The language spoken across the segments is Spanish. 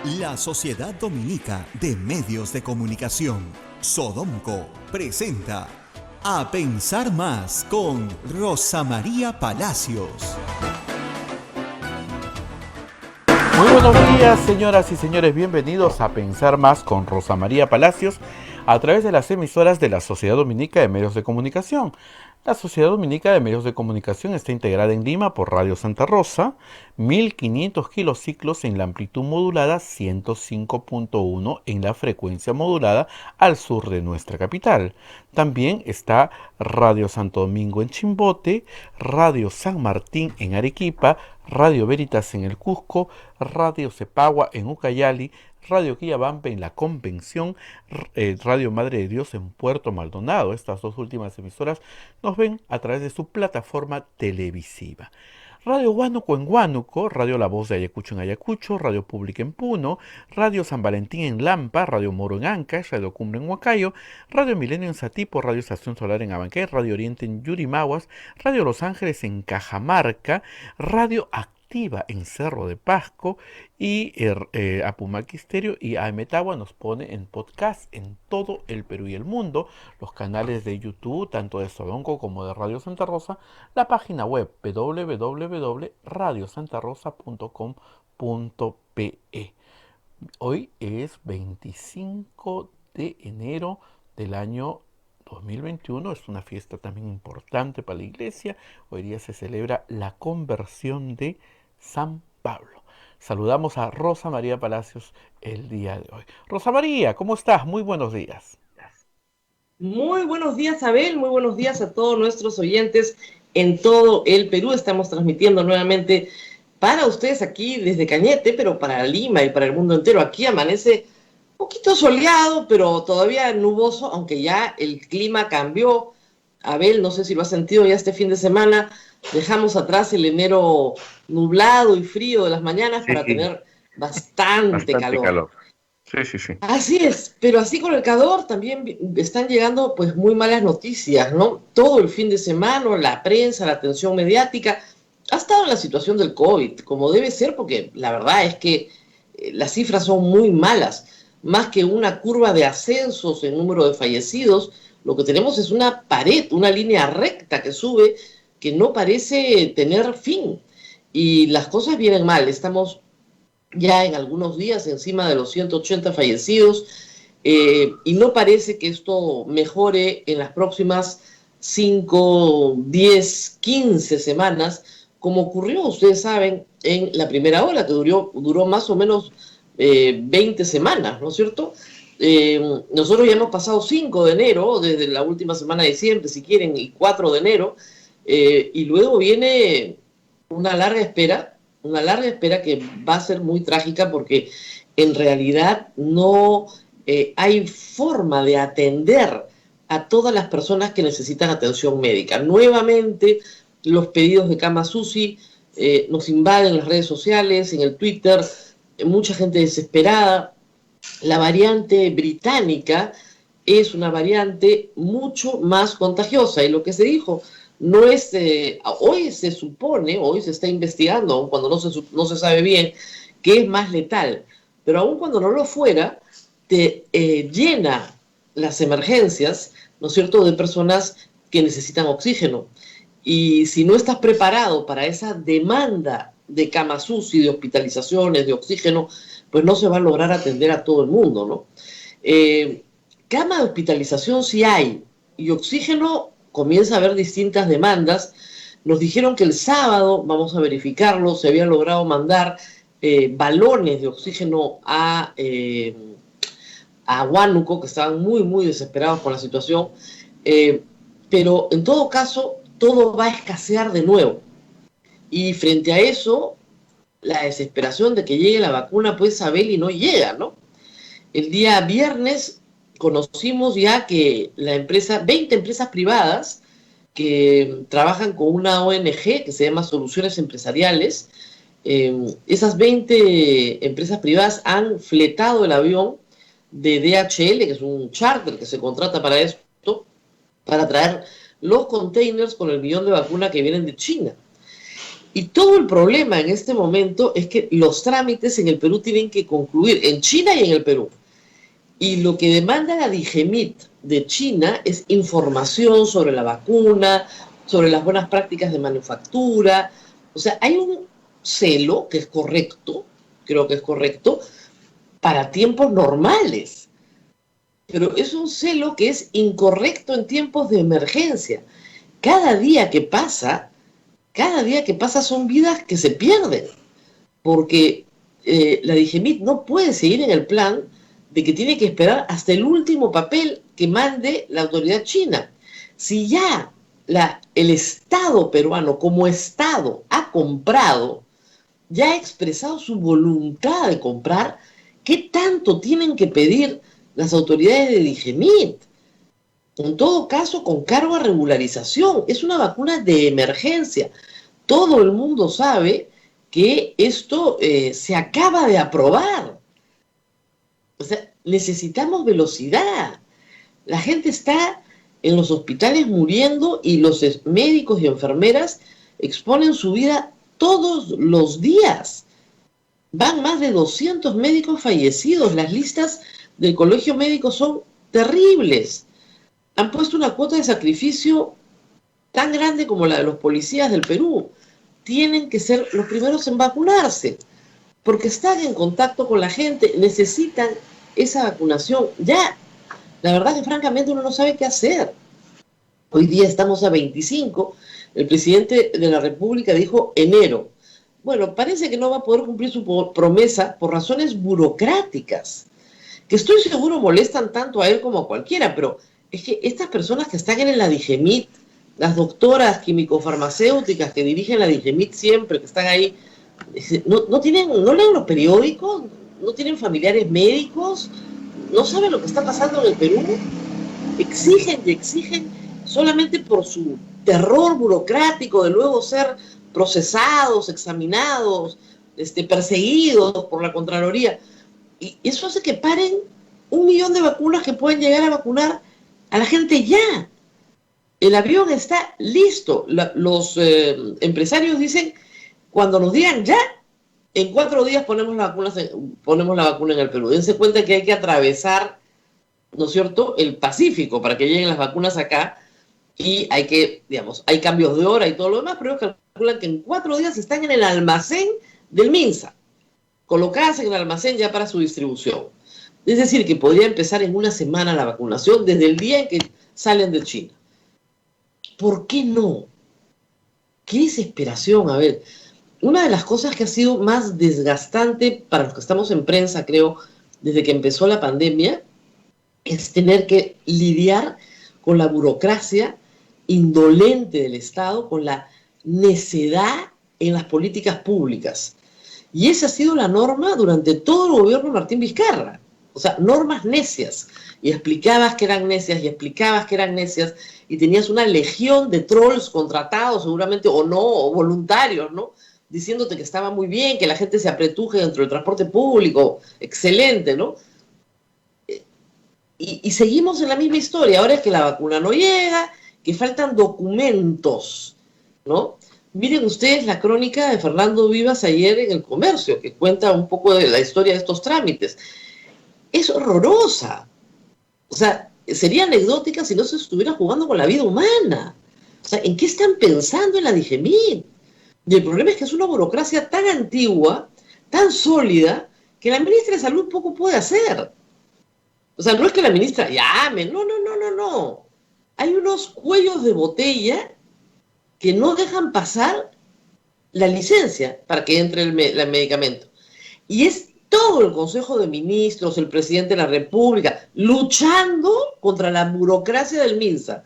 La Sociedad Dominica de Medios de Comunicación, Sodomco, presenta A Pensar Más con Rosa María Palacios. Muy buenos días, señoras y señores, bienvenidos a Pensar Más con Rosa María Palacios a través de las emisoras de la Sociedad Dominica de Medios de Comunicación. La Sociedad Dominica de Medios de Comunicación está integrada en Lima por Radio Santa Rosa, 1500 kilociclos en la amplitud modulada, 105.1 en la frecuencia modulada al sur de nuestra capital. También está Radio Santo Domingo en Chimbote, Radio San Martín en Arequipa, Radio Veritas en el Cusco, Radio Cepagua en Ucayali, Radio Quillabampa en La Convención, Radio Madre de Dios en Puerto Maldonado. Estas dos últimas emisoras nos ven a través de su plataforma televisiva. Radio Huánuco en Huánuco, Radio La Voz de Ayacucho en Ayacucho, Radio Pública en Puno, Radio San Valentín en Lampa, Radio Moro en Ancash, Radio Cumbre en Huacayo, Radio Milenio en Satipo, Radio Estación Solar en Abancay, Radio Oriente en Yurimaguas, Radio Los Ángeles en Cajamarca, Radio Activa en Cerro de Pasco y Apumaque Estéreo y Aemetagua nos pone en podcast en todo el Perú y el mundo, los canales de YouTube, tanto de Sodomco como de Radio Santa Rosa, la página web www.radiosantarosa.com.pe. Hoy es 25 de enero del año 2021, es una fiesta también importante para la iglesia. Hoy día se celebra la conversión de San Pablo. Saludamos a Rosa María Palacios el día de hoy. Rosa María, ¿cómo estás? Muy buenos días. Muy buenos días, Abel. Muy buenos días a todos nuestros oyentes en todo el Perú. Estamos transmitiendo nuevamente para ustedes aquí desde Cañete, pero para Lima y para el mundo entero. Aquí amanece un poquito soleado, pero todavía nuboso, aunque ya el clima cambió. Abel, no sé si lo has sentido ya este fin de semana. Dejamos atrás el enero nublado y frío de las mañanas para tener bastante calor. Sí. Así es, pero así con el calor también están llegando pues muy malas noticias, ¿no? Todo el fin de semana, la prensa, la atención mediática ha estado en la situación del COVID, como debe ser, porque la verdad es que las cifras son muy malas. Más que una curva de ascensos en número de fallecidos, lo que tenemos es una pared, una línea recta que sube, que no parece tener fin. Y las cosas vienen mal. Estamos ya en algunos días encima de los 180 fallecidos y no parece que esto mejore en las próximas 5, 10, 15 semanas, como ocurrió, ustedes saben, en la primera ola, que duró más o menos 20 semanas, ¿no es cierto? Nosotros ya hemos pasado 5 de enero, desde la última semana de diciembre, si quieren, y 4 de enero, y luego viene una larga espera que va a ser muy trágica porque en realidad no hay forma de atender a todas las personas que necesitan atención médica. Nuevamente, los pedidos de camas UCI nos invaden las redes sociales, en el Twitter, mucha gente desesperada. La variante británica es una variante mucho más contagiosa y lo que se dijo no es, hoy se supone, hoy se está investigando, aun cuando no se sabe bien, que es más letal, pero aun cuando no lo fuera, te llena las emergencias, ¿no es cierto?, de personas que necesitan oxígeno. Y si no estás preparado para esa demanda de camas UCI, de hospitalizaciones, de oxígeno, pues no se va a lograr atender a todo el mundo, ¿no? Cama de hospitalización sí hay, y oxígeno comienza a haber distintas demandas. Nos dijeron que el sábado, vamos a verificarlo, se habían logrado mandar balones de oxígeno a Huánuco, que estaban muy, muy desesperados por la situación, pero en todo caso, todo va a escasear de nuevo. Y frente a eso, la desesperación de que llegue la vacuna, pues, Abel, y no llega, ¿no? El día viernes conocimos ya que 20 empresas privadas que trabajan con una ONG que se llama Soluciones Empresariales, esas 20 empresas privadas han fletado el avión de DHL, que es un charter que se contrata para esto, para traer los containers con el millón de vacunas que vienen de China. Y todo el problema en este momento es que los trámites en el Perú tienen que concluir, en China y en el Perú. Y lo que demanda la DIGEMIT de China es información sobre la vacuna, sobre las buenas prácticas de manufactura. O sea, hay un celo que es correcto, creo que es correcto, para tiempos normales. Pero es un celo que es incorrecto en tiempos de emergencia. Cada día que pasa son vidas que se pierden, porque la DIGEMIT no puede seguir en el plan de que tiene que esperar hasta el último papel que mande la autoridad china. Si ya el Estado peruano como Estado ha comprado, ya ha expresado su voluntad de comprar, ¿qué tanto tienen que pedir las autoridades de DIGEMIT? En todo caso, con cargo a regularización. Es una vacuna de emergencia. Todo el mundo sabe que esto se acaba de aprobar. O sea, necesitamos velocidad. La gente está en los hospitales muriendo y los médicos y enfermeras exponen su vida todos los días. Van más de 200 médicos fallecidos. Las listas del Colegio Médico son terribles. Han puesto una cuota de sacrificio tan grande como la de los policías del Perú. Tienen que ser los primeros en vacunarse, porque están en contacto con la gente, necesitan esa vacunación. Ya, la verdad que francamente uno no sabe qué hacer. Hoy día estamos a 25, el presidente de la República dijo enero. Bueno, parece que no va a poder cumplir su promesa por razones burocráticas, que estoy seguro molestan tanto a él como a cualquiera, pero es que estas personas que están en la DIGEMIT, las doctoras químico-farmacéuticas que dirigen la DIGEMIT siempre, que están ahí, no leen los periódicos, no tienen familiares médicos, no saben lo que está pasando en el Perú, exigen y exigen solamente por su terror burocrático de luego ser procesados, examinados, perseguidos por la Contraloría. Y eso hace que paren 1 millón de vacunas que pueden llegar a vacunar a la gente ya. El avión está listo. Los empresarios dicen, cuando nos digan ya, en 4 días ponemos la vacuna en el Perú. Dense cuenta que hay que atravesar, ¿no es cierto?, el Pacífico para que lleguen las vacunas acá, y hay cambios de hora y todo lo demás, pero ellos calculan que en 4 días están en el almacén del MINSA, colocadas en el almacén ya para su distribución. Es decir, que podría empezar en 1 semana la vacunación desde el día en que salen de China. ¿Por qué no? ¡Qué desesperación! A ver, una de las cosas que ha sido más desgastante para los que estamos en prensa, creo, desde que empezó la pandemia, es tener que lidiar con la burocracia indolente del Estado, con la necedad en las políticas públicas. Y esa ha sido la norma durante todo el gobierno de Martín Vizcarra. O sea, normas necias. Y explicabas que eran necias, y explicabas que eran necias, y tenías una legión de trolls contratados seguramente, o no, o voluntarios, ¿no?, diciéndote que estaba muy bien, que la gente se apretuje dentro del transporte público, excelente, ¿no? Y seguimos en la misma historia. Ahora es que la vacuna no llega, que faltan documentos, ¿no? Miren ustedes la crónica de Fernando Vivas ayer en El Comercio, que cuenta un poco de la historia de estos trámites. Es horrorosa. O sea, sería anecdótica si no se estuviera jugando con la vida humana. O sea, ¿en qué están pensando en la DIGEMIT? Y el problema es que es una burocracia tan antigua, tan sólida, que la ministra de Salud poco puede hacer. O sea, no es que la ministra llame, no. Hay unos cuellos de botella que no dejan pasar la licencia para que entre el medicamento. Y es todo el Consejo de Ministros, el presidente de la República, luchando contra la burocracia del MINSA.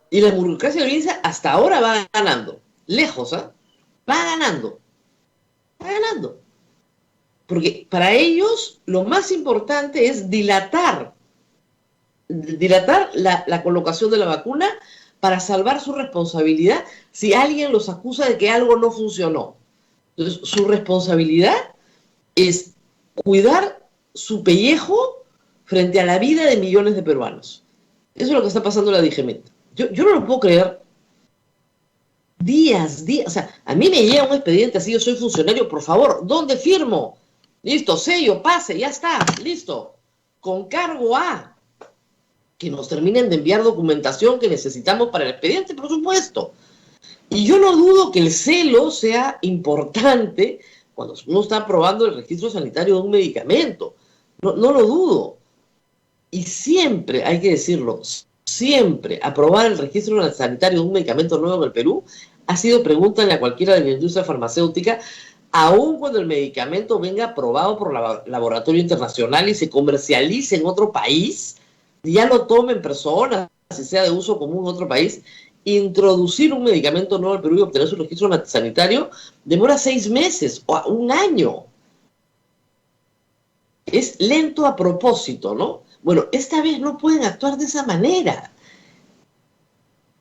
Y la burocracia del MINSA hasta ahora va ganando. Lejos, ¿eh? Va ganando. Porque para ellos lo más importante es dilatar la colocación de la vacuna para salvar su responsabilidad si alguien los acusa de que algo no funcionó. Entonces, su responsabilidad es cuidar su pellejo frente a la vida de millones de peruanos. Eso es lo que está pasando en la DIGEMIT. Yo no lo puedo creer. días. O sea, a mí me llega un expediente así, yo soy funcionario, por favor, ¿dónde firmo? Listo, sello, pase, ya está, listo. Con cargo a que nos terminen de enviar documentación que necesitamos para el expediente, por supuesto. Y yo no dudo que el celo sea importante cuando uno está aprobando el registro sanitario de un medicamento. No lo dudo. Y siempre, hay que decirlo, siempre aprobar el registro sanitario de un medicamento nuevo en el Perú ha sido pregúntale a cualquiera de la industria farmacéutica, aun cuando el medicamento venga aprobado por laboratorio internacional y se comercialice en otro país, ya lo tomen personas, si sea de uso común en otro país, introducir un medicamento nuevo al Perú y obtener su registro sanitario demora 6 meses o 1 año. Es lento a propósito, ¿no? Bueno, esta vez no pueden actuar de esa manera.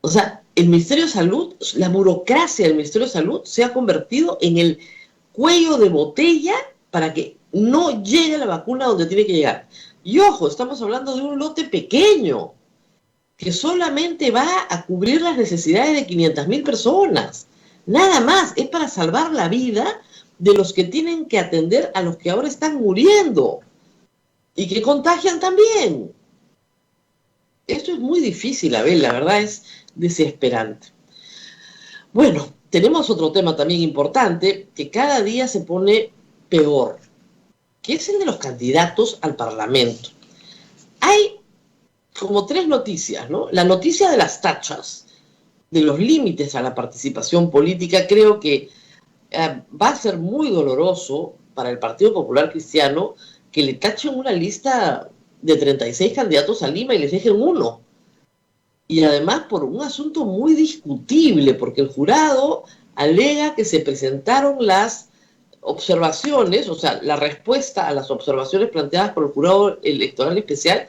O sea, el Ministerio de Salud, la burocracia del Ministerio de Salud se ha convertido en el cuello de botella para que no llegue la vacuna donde tiene que llegar. Y ojo, estamos hablando de un lote pequeño que solamente va a cubrir las necesidades de 500.000 personas. Nada más, es para salvar la vida de los que tienen que atender a los que ahora están muriendo y que contagian también. Esto es muy difícil, Abel, la verdad es desesperante. Bueno, tenemos otro tema también importante que cada día se pone peor, que es el de los candidatos al Parlamento. Hay como 3 noticias, ¿no? La noticia de las tachas, de los límites a la participación política, creo que va a ser muy doloroso para el Partido Popular Cristiano que le tachen una lista de 36 candidatos a Lima y les dejen 1. Y además por un asunto muy discutible, porque el jurado alega que se presentaron las observaciones, o sea, la respuesta a las observaciones planteadas por el jurado electoral especial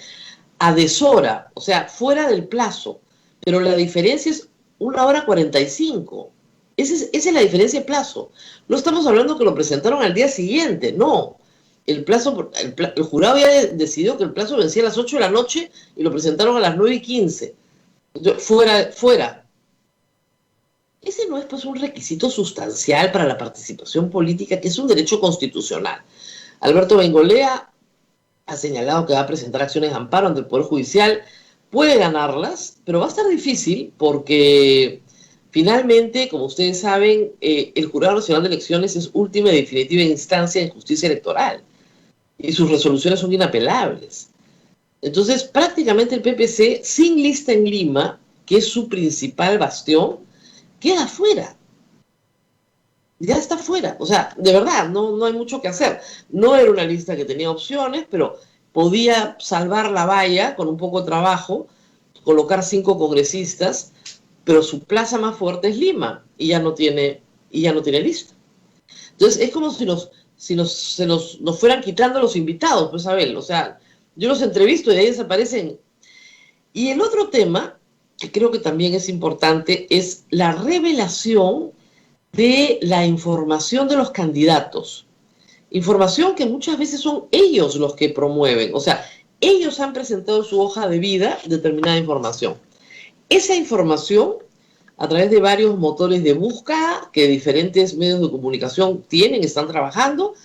a deshora, o sea, fuera del plazo. Pero la diferencia es 1:45. Esa es la diferencia de plazo. No estamos hablando que lo presentaron al día siguiente, no. El jurado había decidido que el plazo vencía a las 8 de la noche y lo presentaron a las 9:15. Fuera. Ese no es pues un requisito sustancial para la participación política, que es un derecho constitucional. Alberto Bengolea ha señalado que va a presentar acciones de amparo ante el Poder Judicial, puede ganarlas, pero va a estar difícil porque finalmente, como ustedes saben, el Jurado Nacional de Elecciones es última y definitiva instancia en justicia electoral y sus resoluciones son inapelables. Entonces, prácticamente el PPC, sin lista en Lima, que es su principal bastión, queda fuera. Ya está fuera. O sea, de verdad, no hay mucho que hacer. No era una lista que tenía opciones, pero podía salvar la valla con un poco de trabajo, colocar 5 congresistas, pero su plaza más fuerte es Lima y ya no tiene lista. Entonces, es como si nos fueran quitando los invitados, pues, Abel. O sea, yo los entrevisto y de ahí desaparecen. Y el otro tema, que creo que también es importante, es la revelación de la información de los candidatos. Información que muchas veces son ellos los que promueven. O sea, ellos han presentado en su hoja de vida determinada información. Esa información, a través de varios motores de búsqueda que diferentes medios de comunicación tienen, están trabajando,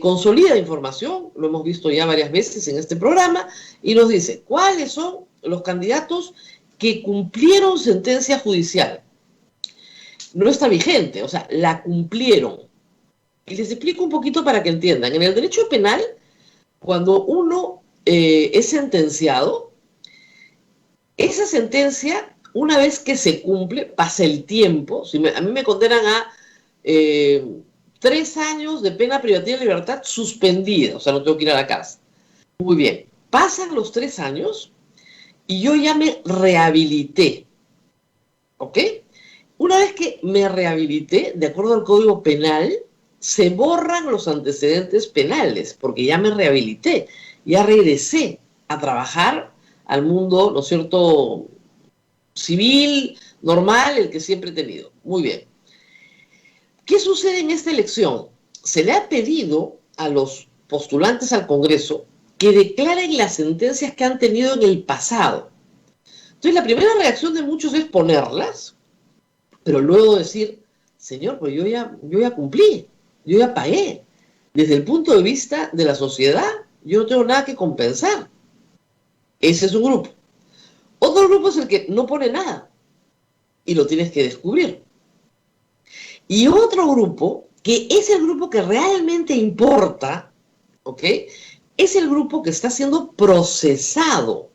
consolida información, lo hemos visto ya varias veces en este programa, y nos dice cuáles son los candidatos que cumplieron sentencia judicial. No está vigente, o sea, la cumplieron. Y les explico un poquito para que entiendan. En el derecho penal, cuando uno es sentenciado, esa sentencia, una vez que se cumple, pasa el tiempo. A mí me condenan a 3 años de pena privativa de libertad suspendida, o sea, no tengo que ir a la cárcel. Muy bien, pasan los 3 años y yo ya me rehabilité, ¿ok? Una vez que me rehabilité, de acuerdo al Código Penal, se borran los antecedentes penales, porque ya me rehabilité, ya regresé a trabajar al mundo, ¿no es cierto?, civil, normal, el que siempre he tenido. Muy bien. ¿Qué sucede en esta elección? Se le ha pedido a los postulantes al Congreso que declaren las sentencias que han tenido en el pasado. Entonces, la primera reacción de muchos es ponerlas, Pero luego decir, señor, pues yo ya cumplí, yo ya pagué. Desde el punto de vista de la sociedad, yo no tengo nada que compensar. Ese es un grupo. Otro grupo es el que no pone nada y lo tienes que descubrir. Y otro grupo, que es el grupo que realmente importa, ¿ok? Es el grupo que está siendo procesado.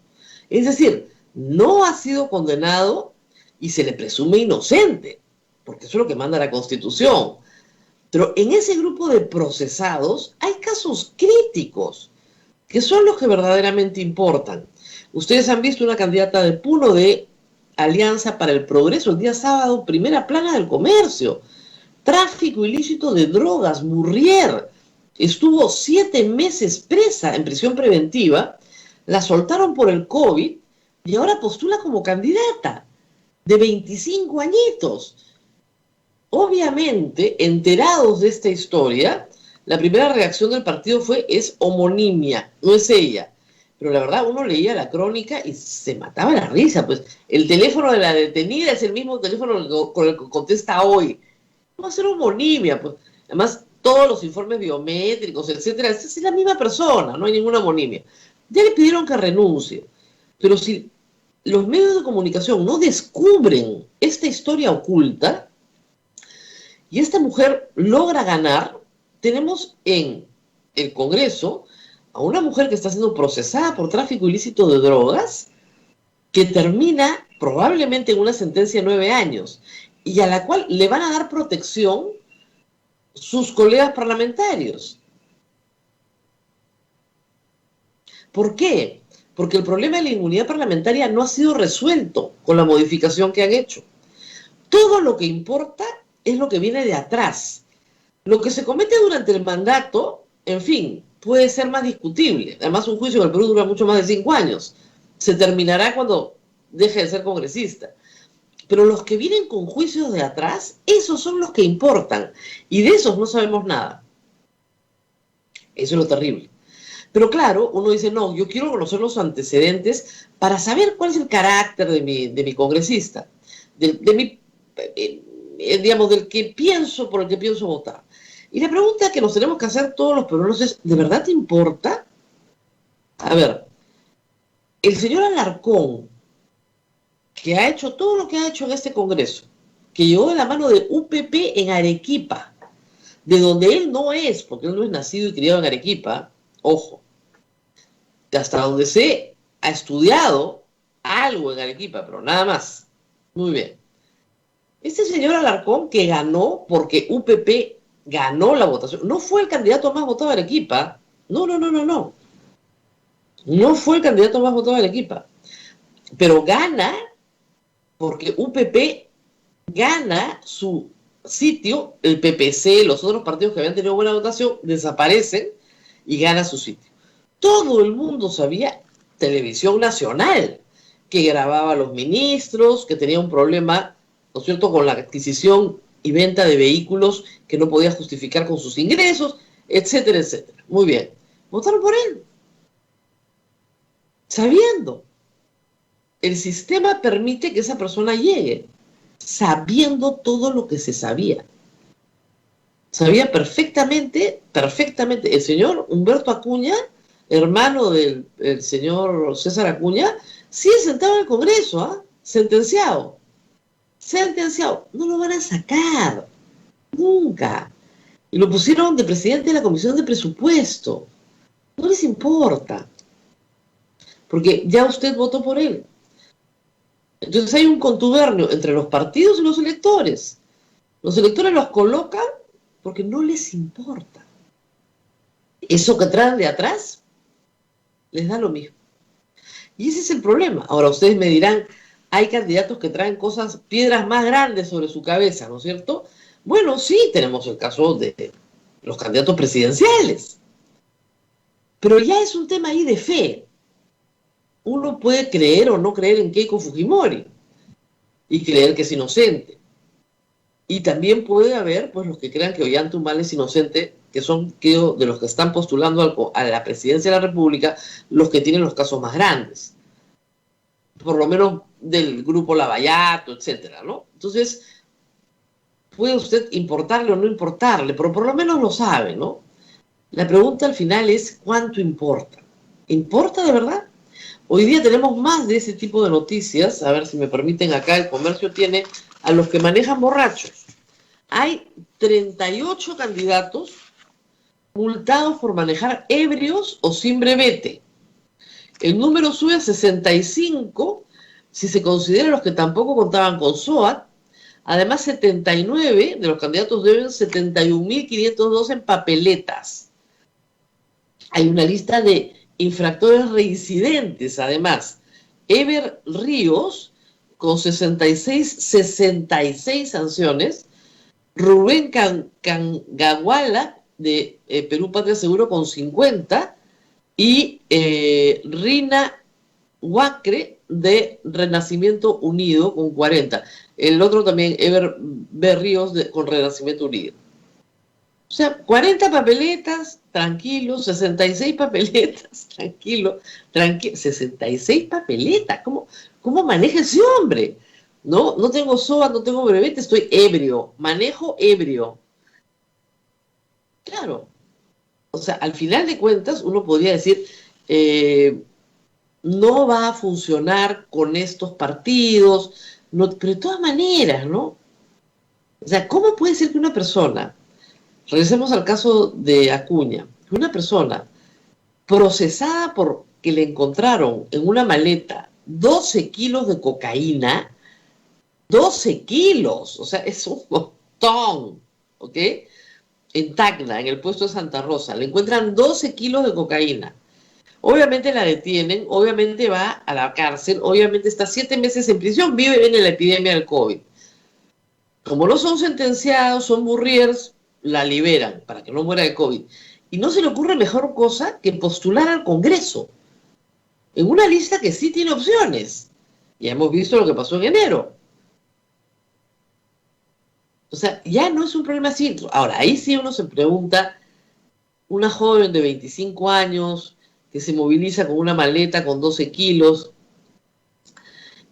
Es decir, no ha sido condenado y se le presume inocente, porque eso es lo que manda la Constitución. Pero en ese grupo de procesados hay casos críticos, que son los que verdaderamente importan. Ustedes han visto una candidata de Puno de Alianza para el Progreso el día sábado, primera plana del comercio. Tráfico ilícito de drogas, Murrier. Estuvo 7 meses presa en prisión preventiva, la soltaron por el COVID y ahora postula como candidata de 25 añitos. Obviamente, enterados de esta historia, la primera reacción del partido fue, es homonimia, no es ella. Pero la verdad, uno leía la crónica y se mataba la risa, pues el teléfono de la detenida es el mismo teléfono con el que contesta hoy. No va a ser homonimia, pues. Además, todos los informes biométricos, etcétera, es la misma persona, no hay ninguna homonimia. Ya le pidieron que renuncie, pero si los medios de comunicación no descubren esta historia oculta y esta mujer logra ganar, tenemos en el Congreso a una mujer que está siendo procesada por tráfico ilícito de drogas, que termina probablemente en una sentencia de 9 años y a la cual le van a dar protección sus colegas parlamentarios. ¿Por qué? Porque el problema de la inmunidad parlamentaria no ha sido resuelto con la modificación que han hecho. Todo lo que importa es lo que viene de atrás. Lo que se comete durante el mandato, en fin, puede ser más discutible. Además, un juicio en el Perú dura mucho más de 5 años. Se terminará cuando deje de ser congresista. Pero los que vienen con juicios de atrás, esos son los que importan. Y de esos no sabemos nada. Eso es lo terrible. Pero claro, uno dice, no, yo quiero conocer los antecedentes para saber cuál es el carácter de mi congresista, digamos, del que pienso, por el que pienso votar. Y la pregunta que nos tenemos que hacer todos los peruanos es, ¿de verdad te importa? A ver, el señor Alarcón, que ha hecho todo lo que ha hecho en este Congreso, que llegó de la mano de UPP en Arequipa, de donde él no es, porque él no es nacido y criado en Arequipa, ojo, hasta donde se ha estudiado algo en Arequipa, pero nada más. Muy bien. Este señor Alarcón que ganó porque UPP ganó la votación, no fue el candidato más votado de Arequipa, no. No fue el candidato más votado de Arequipa, pero gana porque UPP gana su sitio, el PPC, los otros partidos que habían tenido buena votación, desaparecen y gana su sitio. Todo el mundo sabía, Televisión Nacional, que grababa a los ministros, que tenía un problema, ¿no es cierto?, con la adquisición y venta de vehículos que no podía justificar con sus ingresos, etcétera, etcétera. Muy bien. Votaron por él. Sabiendo. El sistema permite que esa persona llegue, sabiendo todo lo que se sabía. Sabía perfectamente. El señor Humberto Acuña, hermano del señor César Acuña, sigue sentado en el Congreso, ¿ah? Sentenciado. No lo van a sacar. Nunca. Y lo pusieron de presidente de la Comisión de Presupuesto. No les importa. Porque ya usted votó por él. Entonces hay un contubernio entre los partidos y los electores. Los electores los colocan porque no les importa. Eso que traen de atrás les da lo mismo. Y ese es el problema. Ahora ustedes me dirán, hay candidatos que traen piedras más grandes sobre su cabeza, ¿no es cierto? Bueno, sí, tenemos el caso de los candidatos presidenciales. Pero ya es un tema ahí de fe. Uno puede creer o no creer en Keiko Fujimori y creer que es inocente. Y también puede haber, pues, los que crean que Ollanta Humala es inocente, que son de los que están postulando a la presidencia de la República, los que tienen los casos más grandes. Por lo menos del grupo Lavallato, etcétera, ¿no? Entonces, puede usted importarle o no importarle, pero por lo menos lo sabe, ¿no? La pregunta al final es, ¿cuánto importa? ¿Importa de verdad? Hoy día tenemos más de ese tipo de noticias. A ver si me permiten, acá el comercio tiene a los que manejan borrachos. Hay 38 candidatos multados por manejar ebrios o sin brevete. El número sube a 65 si se consideran los que tampoco contaban con SOAT. Además, 79 de los candidatos deben 71.502 en papeletas. Hay una lista de infractores reincidentes, además. Ever Ríos, con 66 sanciones. Rubén Cangaguala, de Perú Patria Seguro, con 50. Y Rina Huacre, de Renacimiento Unido, con 40. El otro también, Ever Ríos, con Renacimiento Unido. O sea, 40 papeletas, tranquilo, 66 papeletas, tranquilo, 66 papeletas, ¿cómo maneja ese hombre? No tengo SOA, no tengo brevete, estoy ebrio, manejo ebrio. Claro, o sea, al final de cuentas uno podría decir, no va a funcionar con estos partidos, no, pero de todas maneras, ¿no? O sea, ¿cómo puede ser que una persona, regresemos al caso de Acuña, que una persona procesada porque le encontraron en una maleta 12 kilos de cocaína, 12 kilos, o sea, es un montón, ¿ok? En Tacna, en el puesto de Santa Rosa, le encuentran 12 kilos de cocaína. Obviamente la detienen, obviamente va a la cárcel, obviamente está 7 meses en prisión, vive en la epidemia del COVID. Como no son sentenciados, son burriers, la liberan para que no muera de COVID. Y no se le ocurre mejor cosa que postular al Congreso en una lista que sí tiene opciones. Ya hemos visto lo que pasó en enero. O sea, ya no es un problema así. Ahora, ahí sí uno se pregunta, una joven de 25 años que se moviliza con una maleta con 12 kilos,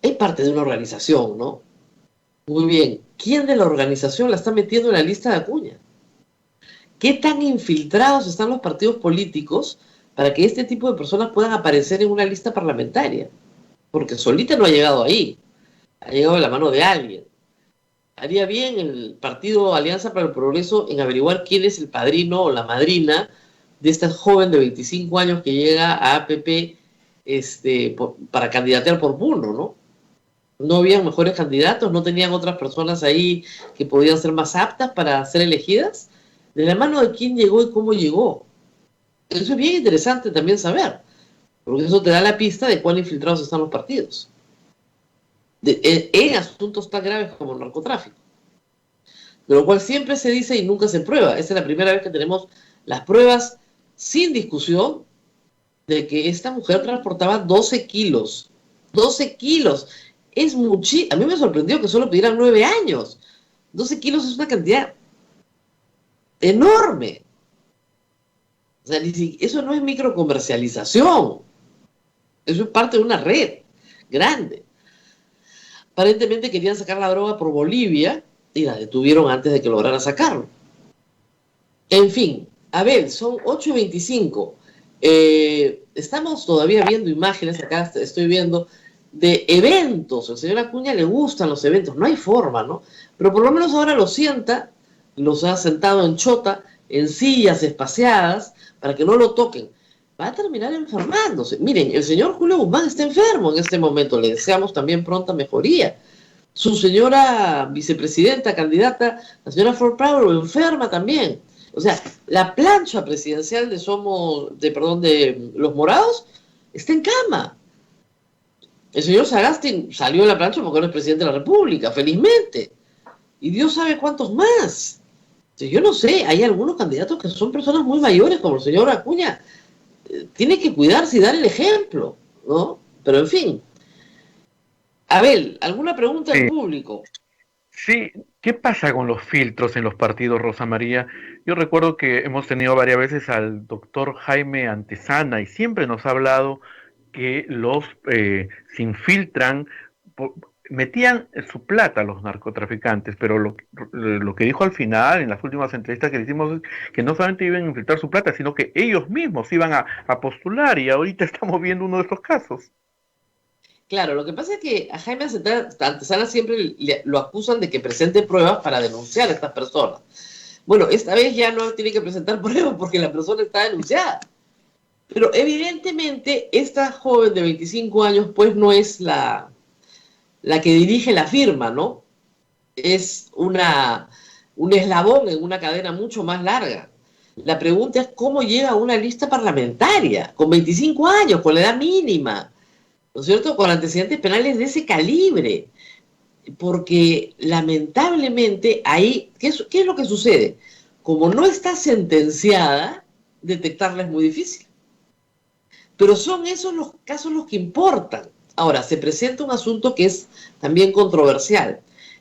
es parte de una organización, ¿no? Muy bien, ¿quién de la organización la está metiendo en la lista de Acuña? ¿Qué tan infiltrados están los partidos políticos para que este tipo de personas puedan aparecer en una lista parlamentaria? Porque solita no ha llegado ahí, ha llegado de la mano de alguien. Haría bien el partido Alianza para el Progreso en averiguar quién es el padrino o la madrina de esta joven de 25 años que llega a APP para candidatear por Puno, ¿no? No habían mejores candidatos, no tenían otras personas ahí que podían ser más aptas para ser elegidas. De la mano de quién llegó y cómo llegó. Eso es bien interesante también saber, porque eso te da la pista de cuán infiltrados están los partidos en asuntos tan graves como el narcotráfico. De lo cual siempre se dice y nunca se prueba. Esta es la primera vez que tenemos las pruebas sin discusión de que esta mujer transportaba 12 kilos. 12 kilos. Es muchísimo. A mí me sorprendió que solo pidieran 9 años. 12 kilos es una cantidad enorme. O sea, eso no es microcomercialización. Eso es parte de una red grande. Aparentemente querían sacar la droga por Bolivia y la detuvieron antes de que lograra sacarlo. En fin, Abel, son 8:25. Estamos todavía viendo imágenes, acá estoy viendo, de eventos. Al señor Acuña le gustan los eventos, no hay forma, ¿no? Pero por lo menos ahora los sienta, los ha sentado en chota, en sillas espaciadas, para que no lo toquen. Va a terminar enfermándose. Miren, el señor Julio Guzmán está enfermo en este momento, le deseamos también pronta mejoría. Su señora vicepresidenta, candidata, la señora Ford Powell, enferma también. O sea, la plancha presidencial de los morados está en cama. El señor Sagasti salió de la plancha porque no es presidente de la República, felizmente. Y Dios sabe cuántos más. Yo no sé, hay algunos candidatos que son personas muy mayores, como el señor Acuña. Tiene que cuidarse y dar el ejemplo, ¿no? Pero en fin. Abel, ¿alguna pregunta del Sí, público? sí. ¿Qué pasa con los filtros en los partidos, Rosa María? Yo recuerdo que hemos tenido varias veces al doctor Jaime Antesana y siempre nos ha hablado que se infiltran, metían su plata a los narcotraficantes, pero lo que dijo al final, en las últimas entrevistas que le hicimos, es que no solamente iban a infiltrar su plata, sino que ellos mismos iban a postular, y ahorita estamos viendo uno de estos casos. Claro, lo que pasa es que a Jaime Antesana siempre lo acusan de que presente pruebas para denunciar a estas personas. Bueno, esta vez ya no tiene que presentar pruebas porque la persona está denunciada. Pero evidentemente esta joven de 25 años pues no es la que dirige la firma, ¿no? Es un eslabón en una cadena mucho más larga. La pregunta es cómo llega a una lista parlamentaria con 25 años, con la edad mínima, ¿no es cierto? Con antecedentes penales de ese calibre. Porque lamentablemente ahí, ¿qué es lo que sucede? Como no está sentenciada, detectarla es muy difícil. Pero son esos los casos los que importan. Ahora, se presenta un asunto que es también controversial.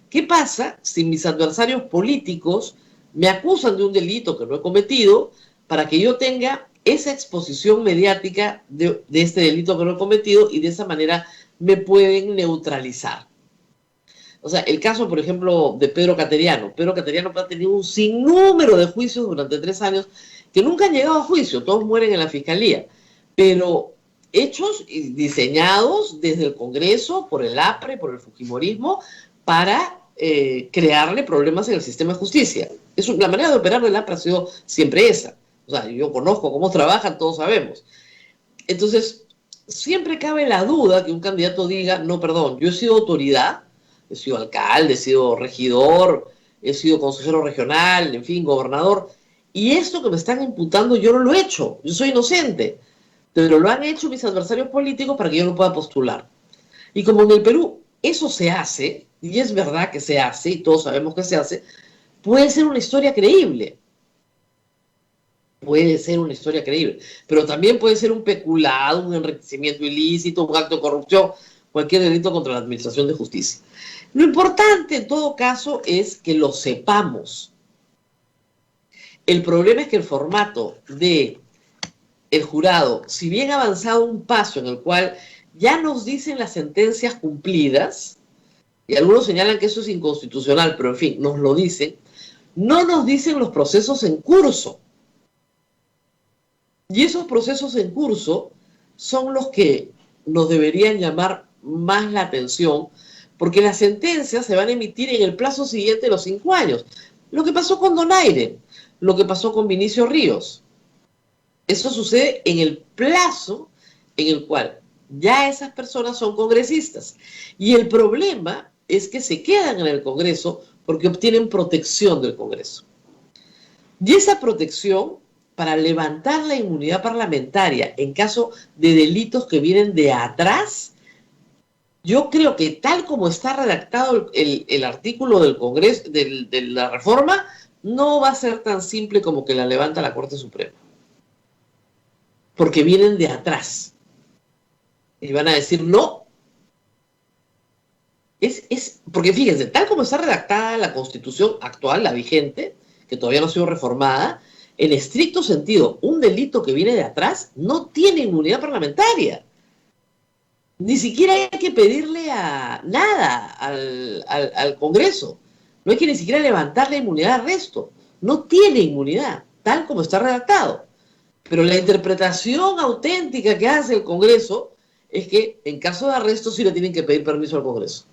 ¿Qué pasa si mis adversarios políticos me acusan de un delito que no he cometido para que yo tenga esa exposición mediática de este delito que no he cometido y de esa manera me pueden neutralizar? O sea, el caso, por ejemplo, de Pedro Cateriano. Pedro Cateriano ha tenido un sinnúmero de juicios durante 3 años que nunca han llegado a juicio, todos mueren en la fiscalía, pero hechos y diseñados desde el Congreso, por el APRE, por el Fujimorismo, para crearle problemas en el sistema de justicia. La manera de operar del APRE ha sido siempre esa. O sea, yo conozco cómo trabajan, todos sabemos. Entonces, siempre cabe la duda que un candidato diga, no, perdón, yo he sido autoridad, he sido alcalde, he sido regidor, he sido consejero regional, en fin, gobernador, y esto que me están imputando yo no lo he hecho, yo soy inocente, pero lo han hecho mis adversarios políticos para que yo no pueda postular. Y como en el Perú eso se hace, y es verdad que se hace, y todos sabemos que se hace, puede ser una historia creíble. Puede ser una historia creíble, pero también puede ser un peculado, un enriquecimiento ilícito, un acto de corrupción, cualquier delito contra la administración de justicia. Lo importante en todo caso es que lo sepamos. El problema es que el formato de el jurado, si bien ha avanzado un paso en el cual ya nos dicen las sentencias cumplidas, y algunos señalan que eso es inconstitucional, pero en fin, nos lo dicen, no nos dicen los procesos en curso. Y esos procesos en curso son los que nos deberían llamar más la atención, porque las sentencias se van a emitir en el plazo siguiente de los 5 años. Lo que pasó con Donaire, lo que pasó con Vinicio Ríos. Eso sucede en el plazo en el cual ya esas personas son congresistas. Y el problema es que se quedan en el Congreso porque obtienen protección del Congreso. Y esa protección, para levantar la inmunidad parlamentaria en caso de delitos que vienen de atrás, yo creo que tal como está redactado el artículo del Congreso, de la reforma, no va a ser tan simple como que la levanta la Corte Suprema. Porque vienen de atrás. Y van a decir no. Porque fíjense, tal como está redactada la Constitución actual, la vigente, que todavía no ha sido reformada, en estricto sentido, un delito que viene de atrás no tiene inmunidad parlamentaria. Ni siquiera hay que pedirle nada al Congreso. No hay que ni siquiera levantar la inmunidad de arresto. No tiene inmunidad, tal como está redactado. Pero la interpretación auténtica que hace el Congreso es que en caso de arresto sí le tienen que pedir permiso al Congreso.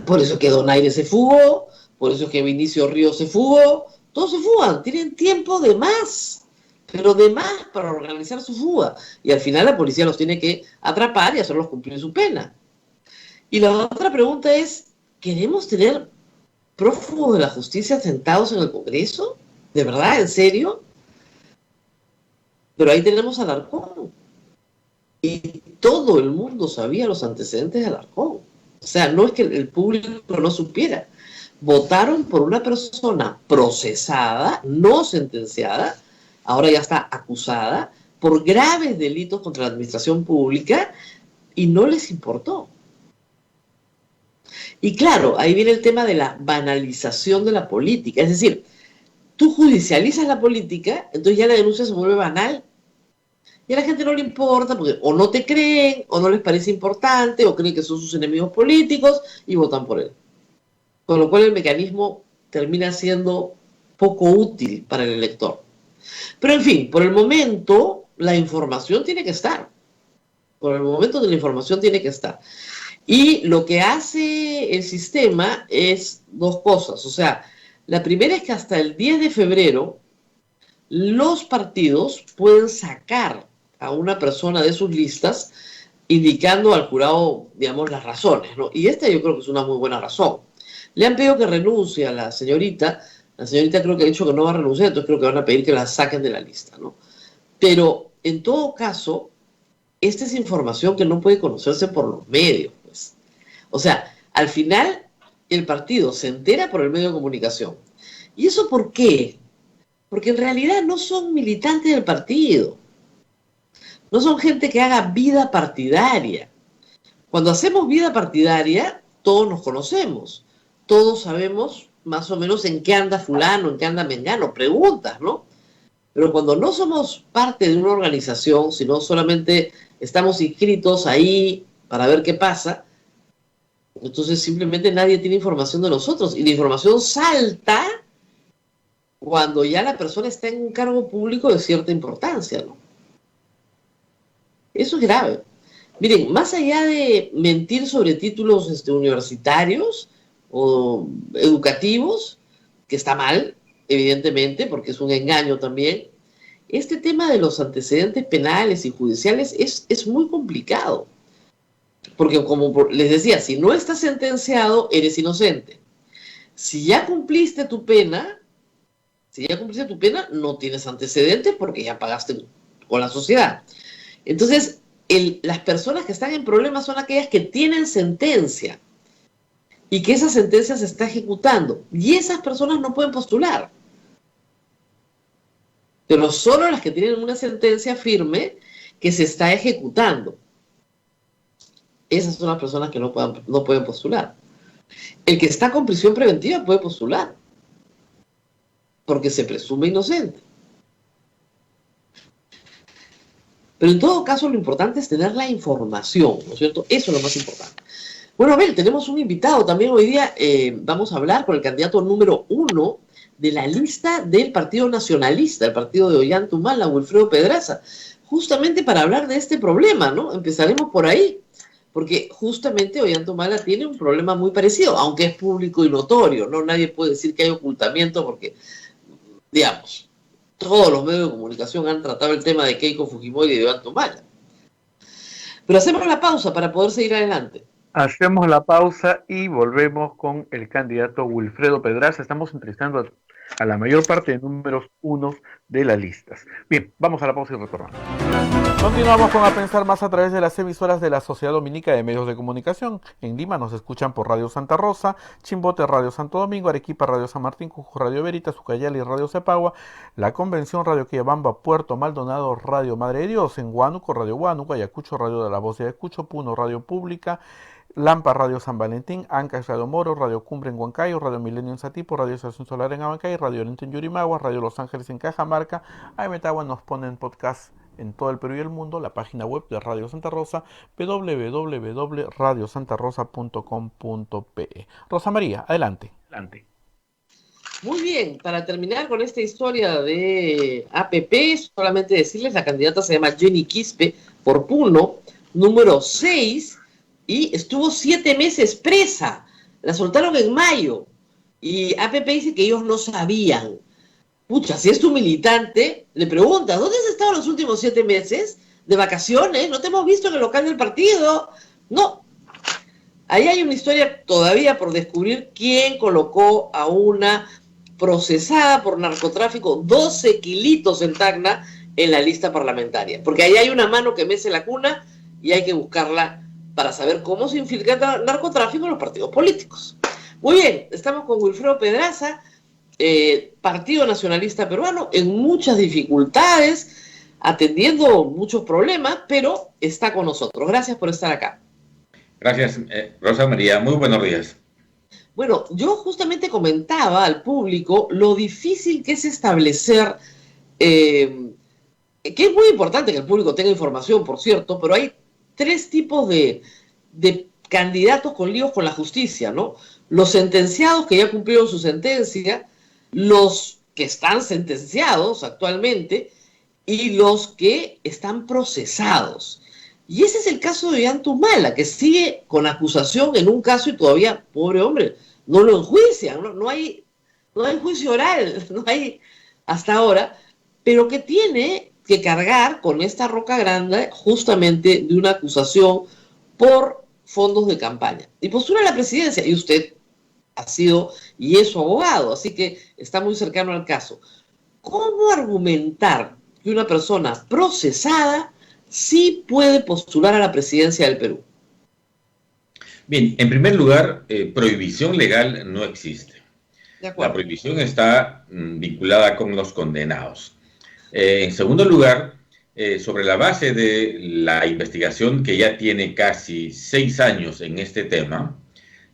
Por eso es que Donaire se fugó, por eso es que Vinicio Ríos se fugó, todos se fugan, tienen tiempo de más, pero de más para organizar su fuga. Y al final la policía los tiene que atrapar y hacerlos cumplir su pena. Y la otra pregunta es, ¿queremos tener prófugos de la justicia sentados en el Congreso? ¿De verdad? ¿En serio? Pero ahí tenemos a Alarcón. Y todo el mundo sabía los antecedentes de Alarcón. O sea, no es que el público no supiera. Votaron por una persona procesada, no sentenciada, ahora ya está acusada, por graves delitos contra la administración pública, y no les importó. Y claro, ahí viene el tema de la banalización de la política. Es decir, tú judicializas la política, entonces ya la denuncia se vuelve banal. Y a la gente no le importa porque o no te creen, o no les parece importante, o creen que son sus enemigos políticos y votan por él. Con lo cual el mecanismo termina siendo poco útil para el elector. Pero en fin, por el momento la información tiene que estar. Por el momento de la información tiene que estar. Y lo que hace el sistema es dos cosas. O sea, la primera es que hasta el 10 de febrero los partidos pueden sacar a una persona de sus listas indicando al jurado, digamos, las razones, ¿no? Y esta yo creo que es una muy buena razón. Le han pedido que renuncie a la señorita creo que ha dicho que no va a renunciar, entonces creo que van a pedir que la saquen de la lista, ¿no? Pero, en todo caso, esta es información que no puede conocerse por los medios, pues. O sea, al final, el partido se entera por el medio de comunicación. ¿Y eso por qué? Porque en realidad no son militantes del partido. No son gente que haga vida partidaria. Cuando hacemos vida partidaria, todos nos conocemos. Todos sabemos más o menos en qué anda fulano, en qué anda mengano, preguntas, ¿no? Pero cuando no somos parte de una organización, sino solamente estamos inscritos ahí para ver qué pasa, entonces simplemente nadie tiene información de nosotros. Y la información salta cuando ya la persona está en un cargo público de cierta importancia, ¿no? Eso es grave. Miren, más allá de mentir sobre títulos universitarios o educativos, que está mal, evidentemente, porque es un engaño también, este tema de los antecedentes penales y judiciales es muy complicado. Porque como les decía, si no estás sentenciado, eres inocente. Si ya cumpliste tu pena, no tienes antecedentes porque ya pagaste con la sociedad. Entonces, las personas que están en problemas son aquellas que tienen sentencia y que esa sentencia se está ejecutando. Y esas personas no pueden postular. Pero solo las que tienen una sentencia firme que se está ejecutando. Esas son las personas que no pueden postular. El que está con prisión preventiva puede postular, porque se presume inocente. Pero en todo caso lo importante es tener la información, ¿no es cierto? Eso es lo más importante. Bueno, Abel, tenemos un invitado también hoy día. Vamos a hablar con el candidato número 1 de la lista del Partido Nacionalista, el partido de Ollanta-Humala, Wilfredo Pedraza, justamente para hablar de este problema, ¿no? Empezaremos por ahí, porque justamente Ollanta-Humala tiene un problema muy parecido, aunque es público y notorio, ¿no? Nadie puede decir que hay ocultamiento porque, digamos, todos los medios de comunicación han tratado el tema de Keiko Fujimori y de Ollanta-Humala. Pero hacemos la pausa para poder seguir adelante. Hacemos la pausa y volvemos con el candidato Wilfredo Pedraza. Estamos entrevistando a la mayor parte de números 1 de las listas. Bien, vamos a la pausa y retornamos. Continuamos con A Pensar Más a través de las emisoras de la Sociedad Dominica de Medios de Comunicación. En Lima nos escuchan por Radio Santa Rosa, Chimbote Radio Santo Domingo, Arequipa Radio San Martín, Cusco Radio Veritas, Ucayali Radio Cepagua, La Convención Radio Quillabamba, Puerto Maldonado Radio Madre de Dios, en Huánuco Radio Huánuco, Ayacucho Radio de la Voz de Ayacucho, Puno Radio Pública, Lampa Radio San Valentín, Ancash Radio Moro, Radio Cumbre en Huancayo, Radio Milenio en Satipo, Radio Estación Solar en Abancay, Radio Oriente en Yurimaguas, Radio Los Ángeles en Cajamarca. Metagua nos ponen podcast en todo el Perú y el mundo, la página web de Radio Santa Rosa, www.radiosantarosa.com.pe. Rosa María, adelante. Muy bien, para terminar con esta historia de APP, solamente decirles, la candidata se llama Jenny Quispe, por Puno, número 6, y estuvo 7 meses presa. La soltaron en mayo. Y APP dice que ellos no sabían. Pucha, si es tu militante, le preguntas, ¿dónde has estado los últimos 7 meses? ¿De vacaciones? ¿No te hemos visto en el local del partido? No. Ahí hay una historia todavía por descubrir quién colocó a una procesada por narcotráfico 12 kilitos en Tacna en la lista parlamentaria. Porque ahí hay una mano que mece la cuna y hay que buscarla para saber cómo se infiltra el narcotráfico en los partidos políticos. Muy bien, estamos con Wilfredo Pedraza, Partido Nacionalista Peruano, en muchas dificultades, atendiendo muchos problemas, pero está con nosotros. Gracias por estar acá. Gracias, Rosa María. Muy buenos días. Bueno, yo justamente comentaba al público lo difícil que es establecer el que es muy importante que el público tenga información, por cierto, pero hay tres tipos de candidatos con líos con la justicia, ¿no? Los sentenciados que ya cumplieron su sentencia, los que están sentenciados actualmente y los que están procesados. Y ese es el caso de Ollanta Humala, que sigue con acusación en un caso y todavía, pobre hombre, no lo enjuician, no hay juicio oral, no hay hasta ahora, pero que tiene que cargar con esta roca grande justamente de una acusación por fondos de campaña. Y postula a la presidencia, y usted ha sido y es su abogado, así que está muy cercano al caso. ¿Cómo argumentar que una persona procesada sí puede postular a la presidencia del Perú? Bien, en primer lugar, prohibición legal no existe. La prohibición está vinculada con los condenados. En segundo lugar, sobre la base de la investigación que ya tiene casi 6 años en este tema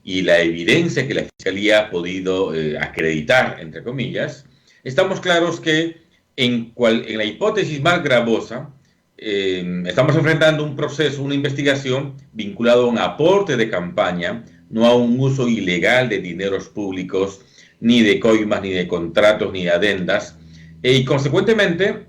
y la evidencia que la Fiscalía ha podido acreditar, entre comillas, estamos claros que en la hipótesis más gravosa, estamos enfrentando un proceso, una investigación vinculado a un aporte de campaña, no a un uso ilegal de dineros públicos, ni de coimas, ni de contratos, ni de adendas. Y consecuentemente,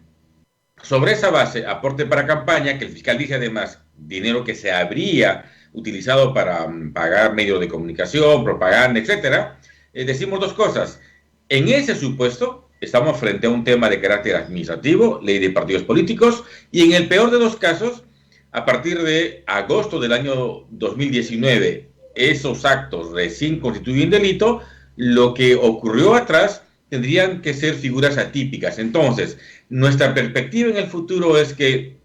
sobre esa base, aporte para campaña, que el fiscal dice además, dinero que se habría utilizado para pagar medios de comunicación, propaganda, etcétera, decimos dos cosas. En ese supuesto, estamos frente a un tema de carácter administrativo, ley de partidos políticos, y en el peor de los casos, a partir de agosto del año 2019, esos actos recién constituyen delito. Lo que ocurrió atrás tendrían que ser figuras atípicas. Entonces, nuestra perspectiva en el futuro es que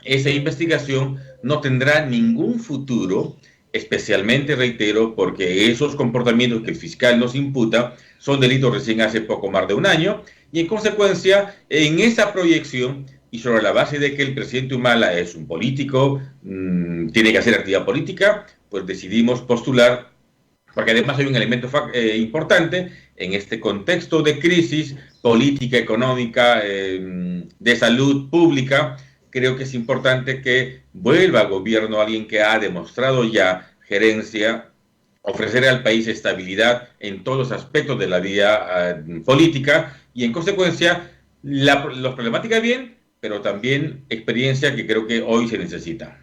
esa investigación no tendrá ningún futuro, especialmente, reitero, porque esos comportamientos que el fiscal nos imputa son delitos recién hace poco más de un año, y en consecuencia, en esa proyección y sobre la base de que el presidente Humala es un político, tiene que hacer actividad política, pues decidimos postular, porque además hay un elemento importante en este contexto de crisis política, económica, de salud pública. Creo que es importante que vuelva al gobierno alguien que ha demostrado ya gerencia, ofrecer al país estabilidad en todos los aspectos de la vida política y en consecuencia los problemáticas bien, pero también experiencia que creo que hoy se necesita.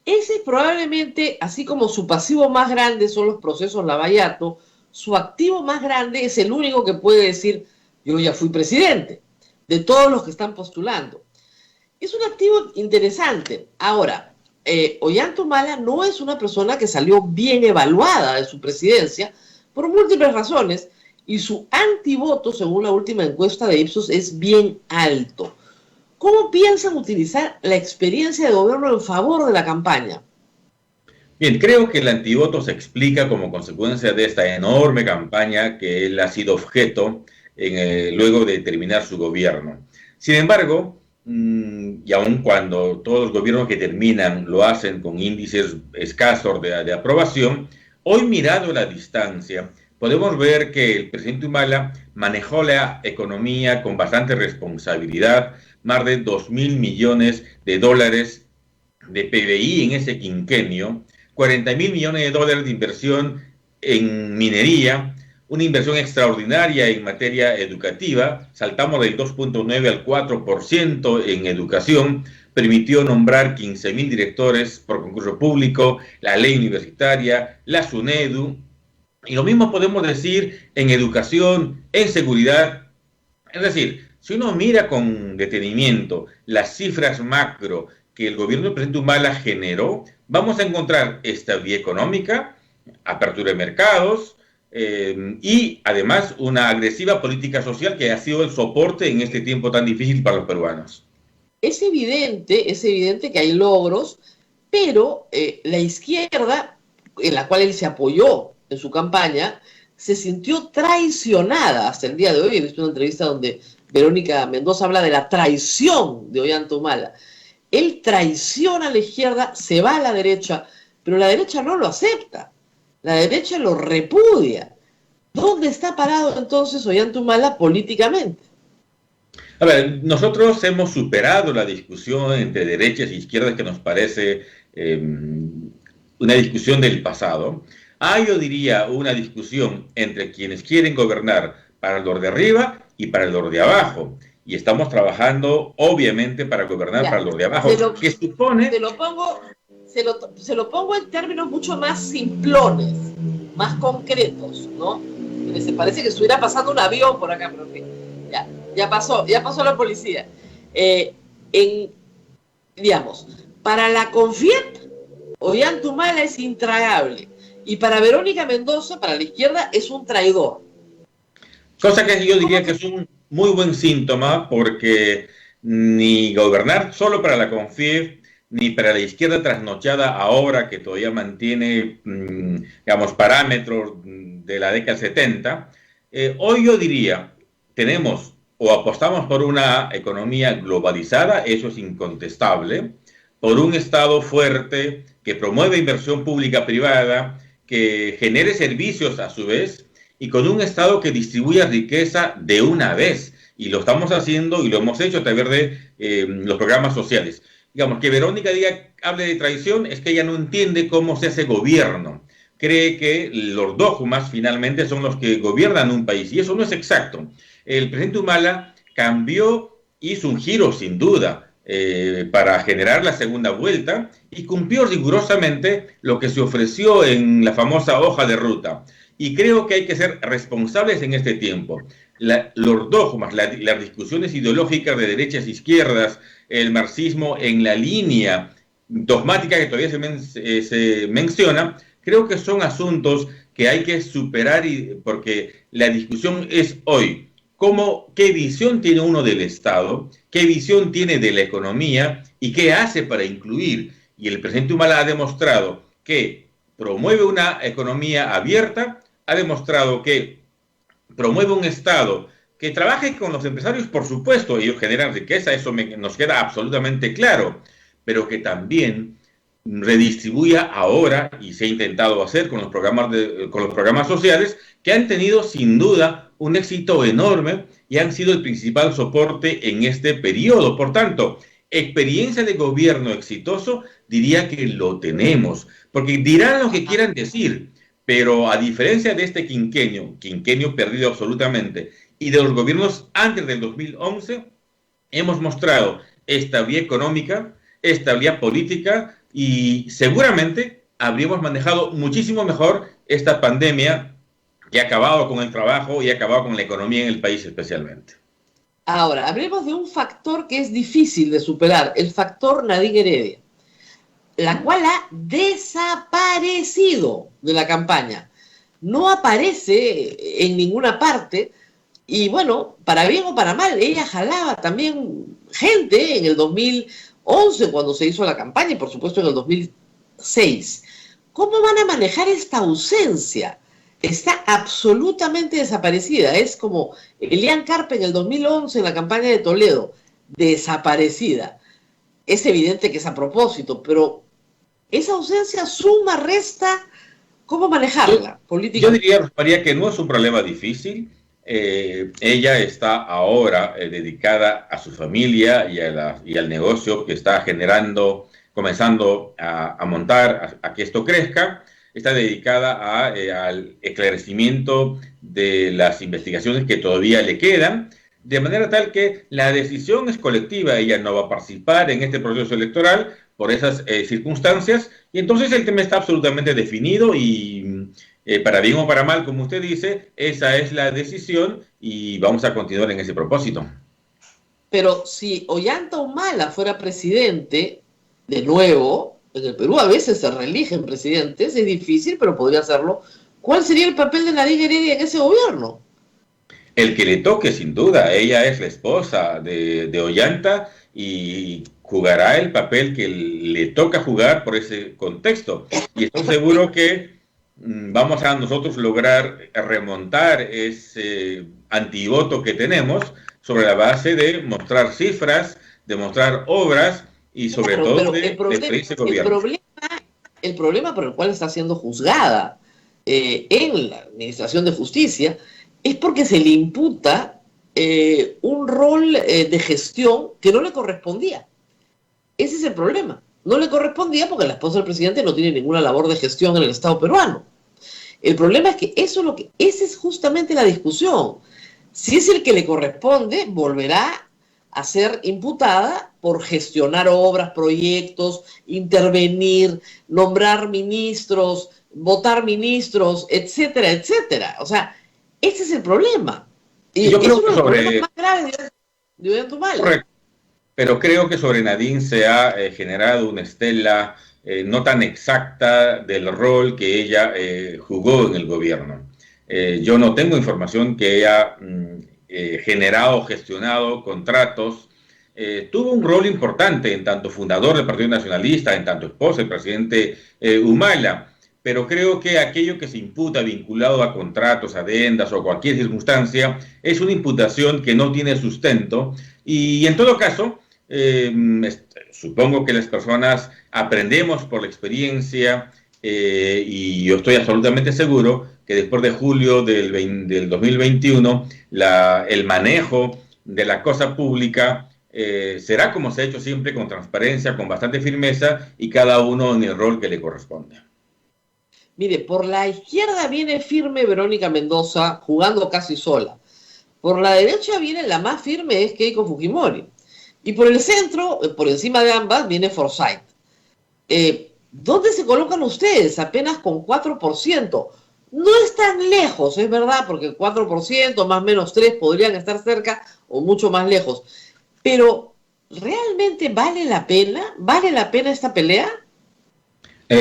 Ese es probablemente, así como su pasivo más grande son los procesos Lavallato, su activo más grande es el único que puede decir, yo ya fui presidente, de todos los que están postulando. Es un activo interesante. Ahora, Ollanta Humala no es una persona que salió bien evaluada de su presidencia por múltiples razones y su antivoto, según la última encuesta de Ipsos, es bien alto. ¿Cómo piensan utilizar la experiencia de gobierno en favor de la campaña? Bien, creo que el antivoto se explica como consecuencia de esta enorme campaña que él ha sido objeto luego de terminar su gobierno. Sin embargo, y aun cuando todos los gobiernos que terminan lo hacen con índices escasos de aprobación, hoy mirado a la distancia, podemos ver que el presidente Humala manejó la economía con bastante responsabilidad, más de 2.000 millones de dólares de PBI en ese quinquenio, 40.000 millones de dólares de inversión en minería, una inversión extraordinaria en materia educativa, saltamos del 2.9 al 4% en educación, permitió nombrar 15.000 directores por concurso público, la ley universitaria, la SUNEDU, y lo mismo podemos decir en educación, en seguridad. Es decir, si uno mira con detenimiento las cifras macro que el gobierno del presidente Humala generó, vamos a encontrar estabilidad económica, apertura de mercados y además una agresiva política social que ha sido el soporte en este tiempo tan difícil para los peruanos. Es evidente que hay logros, pero la izquierda, en la cual él se apoyó en su campaña, se sintió traicionada hasta el día de hoy. He visto una entrevista donde Verónica Mendoza habla de la traición de Ollanta Humala. Él traiciona a la izquierda, se va a la derecha, pero la derecha no lo acepta. La derecha lo repudia. ¿Dónde está parado entonces Ollanta Humala políticamente? A ver, nosotros hemos superado la discusión entre derechas e izquierdas que nos parece una discusión del pasado. Yo diría, una discusión entre quienes quieren gobernar para los de arriba y para los de abajo. Y estamos trabajando, obviamente, para gobernar para los de abajo. Que supone... Se lo pongo en términos mucho más simplones, más concretos, ¿no? Se parece que estuviera pasando un avión por acá, pero en fin, ya pasó la policía. Digamos, para la CONFIEP, Ollanta Humala es intragable. Y para Verónica Mendoza, para la izquierda, es un traidor. Cosa que yo diría que es un muy buen síntoma, porque ni gobernar solo para la CONFIEP, ni para la izquierda trasnochada ahora, que todavía mantiene, digamos, parámetros de la década 70, hoy yo diría, tenemos o apostamos por una economía globalizada, eso es incontestable, por un Estado fuerte que promueve inversión pública-privada, que genere servicios a su vez, y con un Estado que distribuya riqueza de una vez. Y lo estamos haciendo y lo hemos hecho a través de los programas sociales. Digamos, que Verónica hable de traición es que ella no entiende cómo se hace gobierno. Cree que los dogmas finalmente son los que gobiernan un país, y eso no es exacto. El presidente Humala cambió, hizo un giro sin duda, para generar la segunda vuelta, y cumplió rigurosamente lo que se ofreció en la famosa hoja de ruta. Y creo que hay que ser responsables en este tiempo. Los dogmas, las discusiones ideológicas de derechas e izquierdas, el marxismo en la línea dogmática que todavía se menciona, creo que son asuntos que hay que superar, porque la discusión es hoy. ¿Qué visión tiene uno del Estado? ¿Qué visión tiene de la economía? ¿Y qué hace para incluir? Y el presidente Humala ha demostrado que promueve una economía abierta, ha demostrado que promueve un Estado que trabaje con los empresarios, por supuesto, ellos generan riqueza, eso nos queda absolutamente claro, pero que también redistribuya ahora, y se ha intentado hacer con los programas sociales, que han tenido sin duda un éxito enorme y han sido el principal soporte en este periodo. Por tanto, experiencia de gobierno exitoso, diría que lo tenemos, porque dirán lo que quieran decir, pero a diferencia de este quinquenio perdido absolutamente, y de los gobiernos antes del 2011, hemos mostrado estabilidad económica, estabilidad política, y seguramente habríamos manejado muchísimo mejor esta pandemia que ha acabado con el trabajo y ha acabado con la economía en el país especialmente. Ahora, hablemos de un factor que es difícil de superar, el factor Nadine Heredia, la cual ha desaparecido de la campaña. No aparece en ninguna parte y, bueno, para bien o para mal, ella jalaba también gente en el 2011 cuando se hizo la campaña y, por supuesto, en el 2006. ¿Cómo van a manejar esta ausencia? Está absolutamente desaparecida. Es como Elian Carpe en el 2011 en la campaña de Toledo, desaparecida. Es evidente que es a propósito, pero esa ausencia suma, resta. ¿Cómo manejarla políticamente? Yo diría, María, que no es un problema difícil. Ella está ahora dedicada a su familia y al negocio que está comenzando a montar, a que esto crezca. Está dedicada al esclarecimiento de las investigaciones que todavía le quedan, de manera tal que la decisión es colectiva. Ella no va a participar en este proceso electoral por esas circunstancias, y entonces el tema está absolutamente definido y para bien o para mal, como usted dice, esa es la decisión y vamos a continuar en ese propósito. Pero si Ollanta Humala fuera presidente, de nuevo, en el Perú a veces se reeligen presidentes, es difícil, pero podría hacerlo. ¿Cuál sería el papel de Nadine Heredia en ese gobierno? El que le toque, sin duda. Ella es la esposa de Ollanta y jugará el papel que le toca jugar por ese contexto. Y estoy seguro que vamos a nosotros lograr remontar ese antivoto que tenemos sobre la base de mostrar cifras, de mostrar obras y sobre todo de experiencia de gobierno. El problema por el cual está siendo juzgada en la Administración de Justicia es porque se le imputa un rol de gestión que no le correspondía. Ese es el problema. No le correspondía porque la esposa del presidente no tiene ninguna labor de gestión en el Estado peruano. El problema es que esa es justamente la discusión. Si es el que le corresponde, volverá a ser imputada por gestionar obras, proyectos, intervenir, nombrar ministros, votar ministros, etcétera, etcétera. O sea, ese es el problema. Y yo creo es uno que de los sobre... problemas más graves de Ollantumala. Correcto. Pero creo que sobre Nadine se ha generado una estela no tan exacta del rol que ella jugó en el gobierno. Yo no tengo información que haya generado, gestionado contratos. Tuvo un rol importante en tanto fundador del Partido Nacionalista, en tanto esposa del presidente Humala, pero creo que aquello que se imputa vinculado a contratos, adendas o cualquier circunstancia es una imputación que no tiene sustento y en todo caso supongo que las personas aprendemos por la experiencia y yo estoy absolutamente seguro que después de julio del 2021 el manejo de la cosa pública será como se ha hecho siempre, con transparencia, con bastante firmeza y cada uno en el rol que le corresponde. Mire, por la izquierda viene firme Verónica Mendoza jugando casi sola. Por la derecha viene la más firme, es Keiko Fujimori. Y por el centro, por encima de ambas, viene Forsyth. ¿Dónde se colocan ustedes? Apenas con 4%. No están lejos, es verdad, porque el 4%, más o menos 3, podrían estar cerca o mucho más lejos. Pero, ¿realmente vale la pena? ¿Vale la pena esta pelea?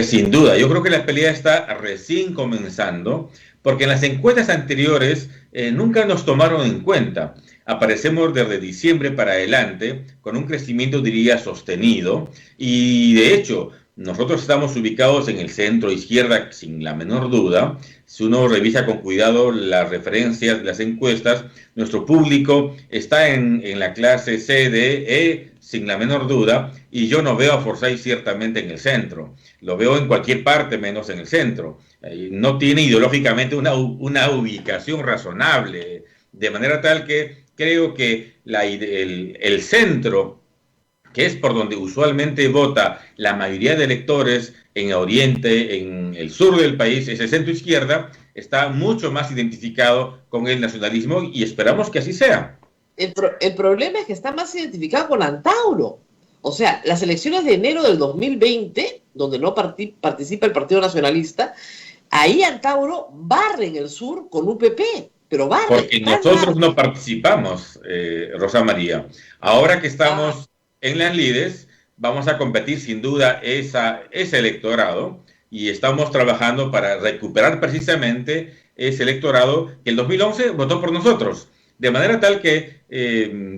Sin duda, yo creo que la pelea está recién comenzando, porque en las encuestas anteriores nunca nos tomaron en cuenta. Aparecemos desde diciembre para adelante con un crecimiento, diría, sostenido, y de hecho nosotros estamos ubicados en el centro izquierda sin la menor duda. Si uno revisa con cuidado las referencias de las encuestas, nuestro público está en la clase C, D, E, sin la menor duda, y yo no veo a Forsyth ciertamente en el centro. Lo veo en cualquier parte menos en el centro. No tiene ideológicamente una ubicación razonable, de manera tal que creo que el centro, que es por donde usualmente vota la mayoría de electores en Oriente, en el sur del país, ese centro izquierda, está mucho más identificado con el nacionalismo y esperamos que así sea. El problema es que está más identificado con Antauro. O sea, las elecciones de enero del 2020, donde no participa el Partido Nacionalista, ahí Antauro barre en el sur con UPP, pero barre. Porque nosotros no participamos, Rosa María. Ahora que estamos en las lides, vamos a competir sin duda ese electorado y estamos trabajando para recuperar precisamente ese electorado que el 2011 votó por nosotros. De manera tal que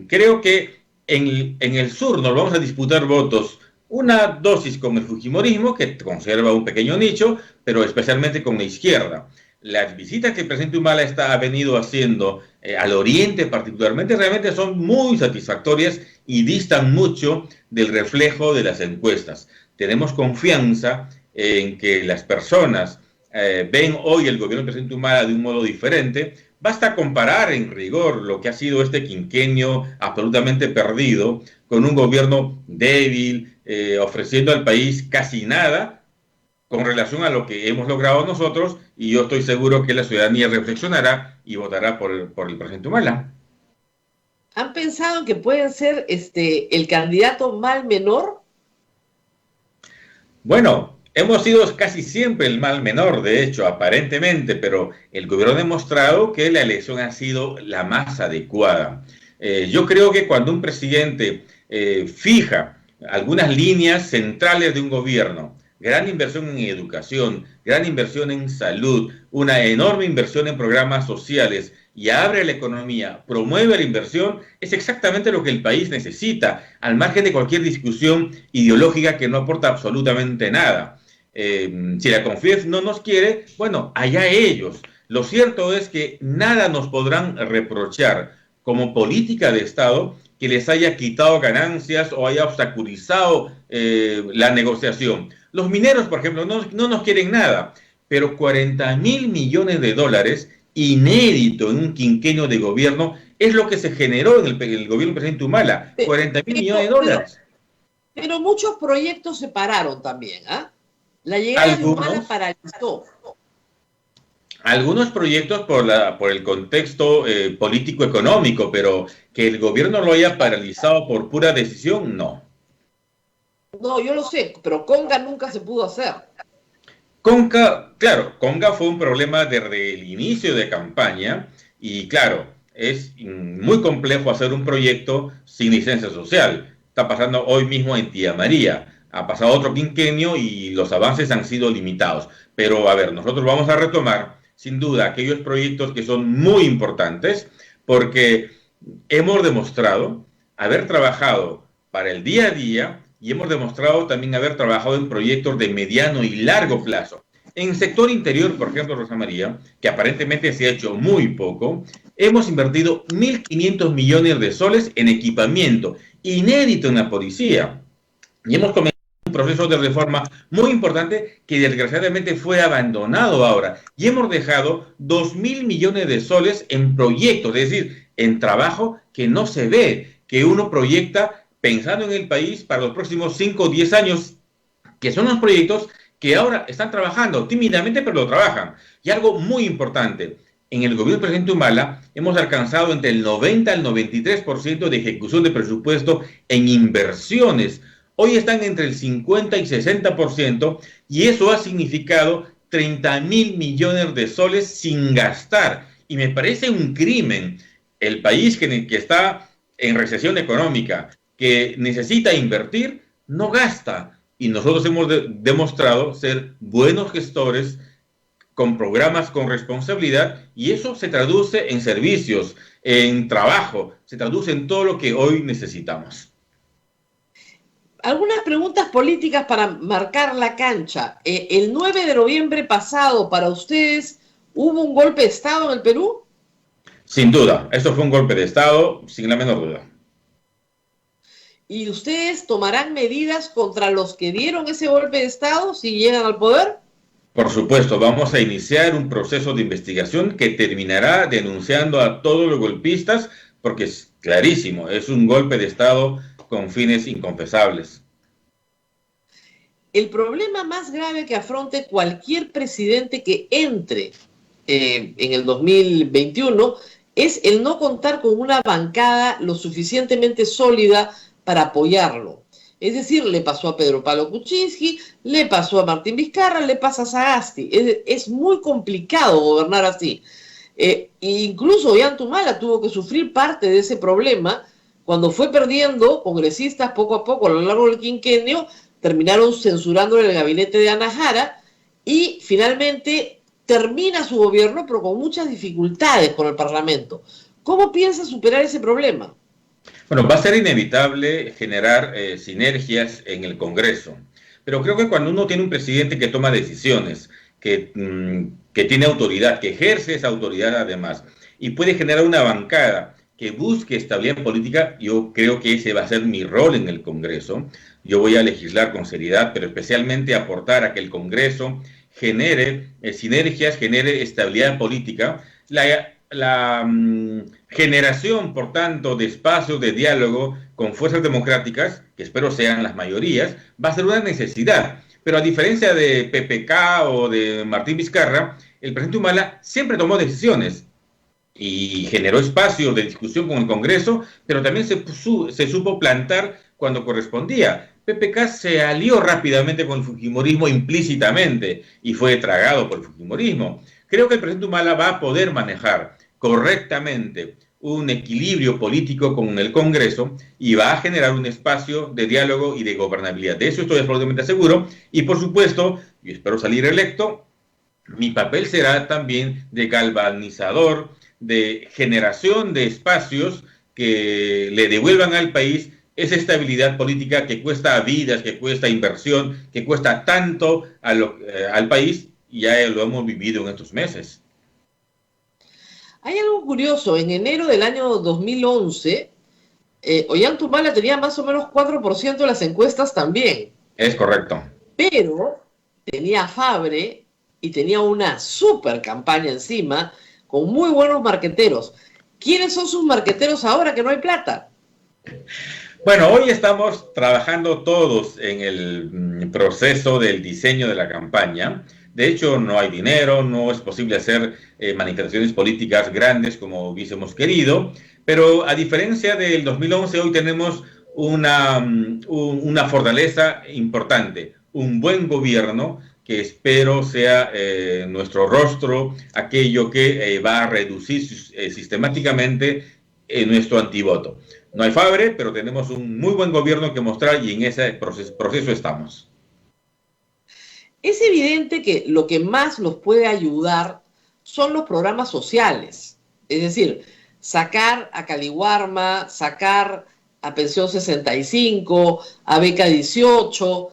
creo que en el sur nos vamos a disputar votos, una dosis con el fujimorismo, que conserva un pequeño nicho, pero especialmente con la izquierda. Las visitas que el presidente Humala ha venido haciendo al oriente particularmente realmente son muy satisfactorias y distan mucho del reflejo de las encuestas. Tenemos confianza en que las personas ven hoy el gobierno del presidente Humala de un modo diferente. Basta comparar en rigor lo que ha sido este quinquenio absolutamente perdido con un gobierno débil, ofreciendo al país casi nada con relación a lo que hemos logrado nosotros, y yo estoy seguro que la ciudadanía reflexionará y votará por el presidente Humala. ¿Han pensado que pueden ser el candidato mal menor? Bueno, hemos sido casi siempre el mal menor, de hecho, aparentemente, pero el gobierno ha demostrado que la elección ha sido la más adecuada. Yo creo que cuando un presidente fija algunas líneas centrales de un gobierno, gran inversión en educación, gran inversión en salud, una enorme inversión en programas sociales y abre la economía, promueve la inversión, es exactamente lo que el país necesita, al margen de cualquier discusión ideológica que no aporta absolutamente nada. Si la CONFIES no nos quiere, bueno, allá ellos. Lo cierto es que nada nos podrán reprochar como política de Estado que les haya quitado ganancias o haya obstaculizado la negociación. Los mineros, por ejemplo, no nos quieren nada, pero $40.000 millones, inédito en un quinquenio de gobierno, es lo que se generó en el gobierno del presidente Humala, 40.000 millones de dólares. Pero muchos proyectos se pararon también, ¿ah? La llegada de Humala paralizó. Algunos proyectos por el contexto político-económico, pero que el gobierno lo haya paralizado por pura decisión, no. No, yo lo sé, pero Conga nunca se pudo hacer. Claro, Conga fue un problema desde el inicio de campaña y claro, es muy complejo hacer un proyecto sin licencia social. Está pasando hoy mismo en Tía María. Ha pasado otro quinquenio y los avances han sido limitados. Pero a ver, nosotros vamos a retomar sin duda aquellos proyectos que son muy importantes porque hemos demostrado haber trabajado para el día a día y hemos demostrado también haber trabajado en proyectos de mediano y largo plazo. En el sector interior, por ejemplo, Rosa María, que aparentemente se ha hecho muy poco, hemos invertido 1.500 millones de soles en equipamiento, inédito en la policía. Y hemos comenzado un proceso de reforma muy importante que desgraciadamente fue abandonado ahora. Y hemos dejado 2.000 millones de soles en proyectos, es decir, en trabajo que no se ve, que uno proyecta pensando en el país para los próximos 5 o 10 años, que son los proyectos que ahora están trabajando tímidamente, pero lo trabajan. Y algo muy importante, en el gobierno del presidente Humala hemos alcanzado entre el 90 al 93% de ejecución de presupuesto en inversiones. Hoy están entre el 50 y 60% y eso ha significado 30.000 millones de soles sin gastar. Y me parece un crimen. El país que está en recesión económica, que necesita invertir, no gasta. Y nosotros hemos demostrado ser buenos gestores con programas con responsabilidad y eso se traduce en servicios, en trabajo, se traduce en todo lo que hoy necesitamos. Algunas preguntas políticas para marcar la cancha. El 9 de noviembre pasado, para ustedes, ¿hubo un golpe de Estado en el Perú? Sin duda, esto fue un golpe de Estado, sin la menor duda. ¿Y ustedes tomarán medidas contra los que dieron ese golpe de Estado si llegan al poder? Por supuesto, vamos a iniciar un proceso de investigación que terminará denunciando a todos los golpistas, porque es clarísimo, es un golpe de Estado con fines inconfesables. El problema más grave que afronte cualquier presidente que entre en el 2021 es el no contar con una bancada lo suficientemente sólida para apoyarlo. Es decir, le pasó a Pedro Pablo Kuczynski, le pasó a Martín Vizcarra, le pasa a Sagasti. Es muy complicado gobernar así. Incluso Ollanta Humala tuvo que sufrir parte de ese problema cuando fue perdiendo congresistas poco a poco a lo largo del quinquenio, terminaron censurándole el gabinete de Ana Jara y finalmente termina su gobierno, pero con muchas dificultades con el Parlamento. ¿Cómo piensa superar ese problema? Bueno, va a ser inevitable generar sinergias en el Congreso, pero creo que cuando uno tiene un presidente que toma decisiones, que tiene autoridad, que ejerce esa autoridad además, y puede generar una bancada que busque estabilidad política, yo creo que ese va a ser mi rol en el Congreso. Yo voy a legislar con seriedad, pero especialmente aportar a que el Congreso genere sinergias, genere estabilidad política. La generación, por tanto, de espacios de diálogo con fuerzas democráticas, que espero sean las mayorías, va a ser una necesidad. Pero a diferencia de PPK o de Martín Vizcarra, el presidente Humala siempre tomó decisiones y generó espacios de discusión con el Congreso, pero también se supo plantar cuando correspondía. PPK se alió rápidamente con el fujimorismo implícitamente y fue tragado por el fujimorismo. Creo que el presidente Humala va a poder manejar correctamente un equilibrio político con el Congreso y va a generar un espacio de diálogo y de gobernabilidad. De eso estoy absolutamente seguro y por supuesto, yo espero salir electo, mi papel será también de galvanizador, de generación de espacios que le devuelvan al país esa estabilidad política que cuesta vidas, que cuesta inversión, que cuesta tanto al país y ya lo hemos vivido en estos meses. Hay algo curioso, en enero del año 2011, Ollanta Humala tenía más o menos 4% de las encuestas también. Es correcto. Pero tenía Fabre y tenía una super campaña encima, con muy buenos marqueteros. ¿Quiénes son sus marqueteros ahora que no hay plata? Bueno, hoy estamos trabajando todos en el proceso del diseño de la campaña. De hecho, no hay dinero, no es posible hacer manifestaciones políticas grandes como hubiésemos querido, pero a diferencia del 2011, hoy tenemos una fortaleza importante, un buen gobierno que espero sea nuestro rostro, aquello que va a reducir sistemáticamente nuestro antivoto. No hay Fabre, pero tenemos un muy buen gobierno que mostrar y en ese proceso estamos. Es evidente que lo que más nos puede ayudar son los programas sociales. Es decir, sacar a Caliwarma, sacar a Pensión 65, a Beca 18.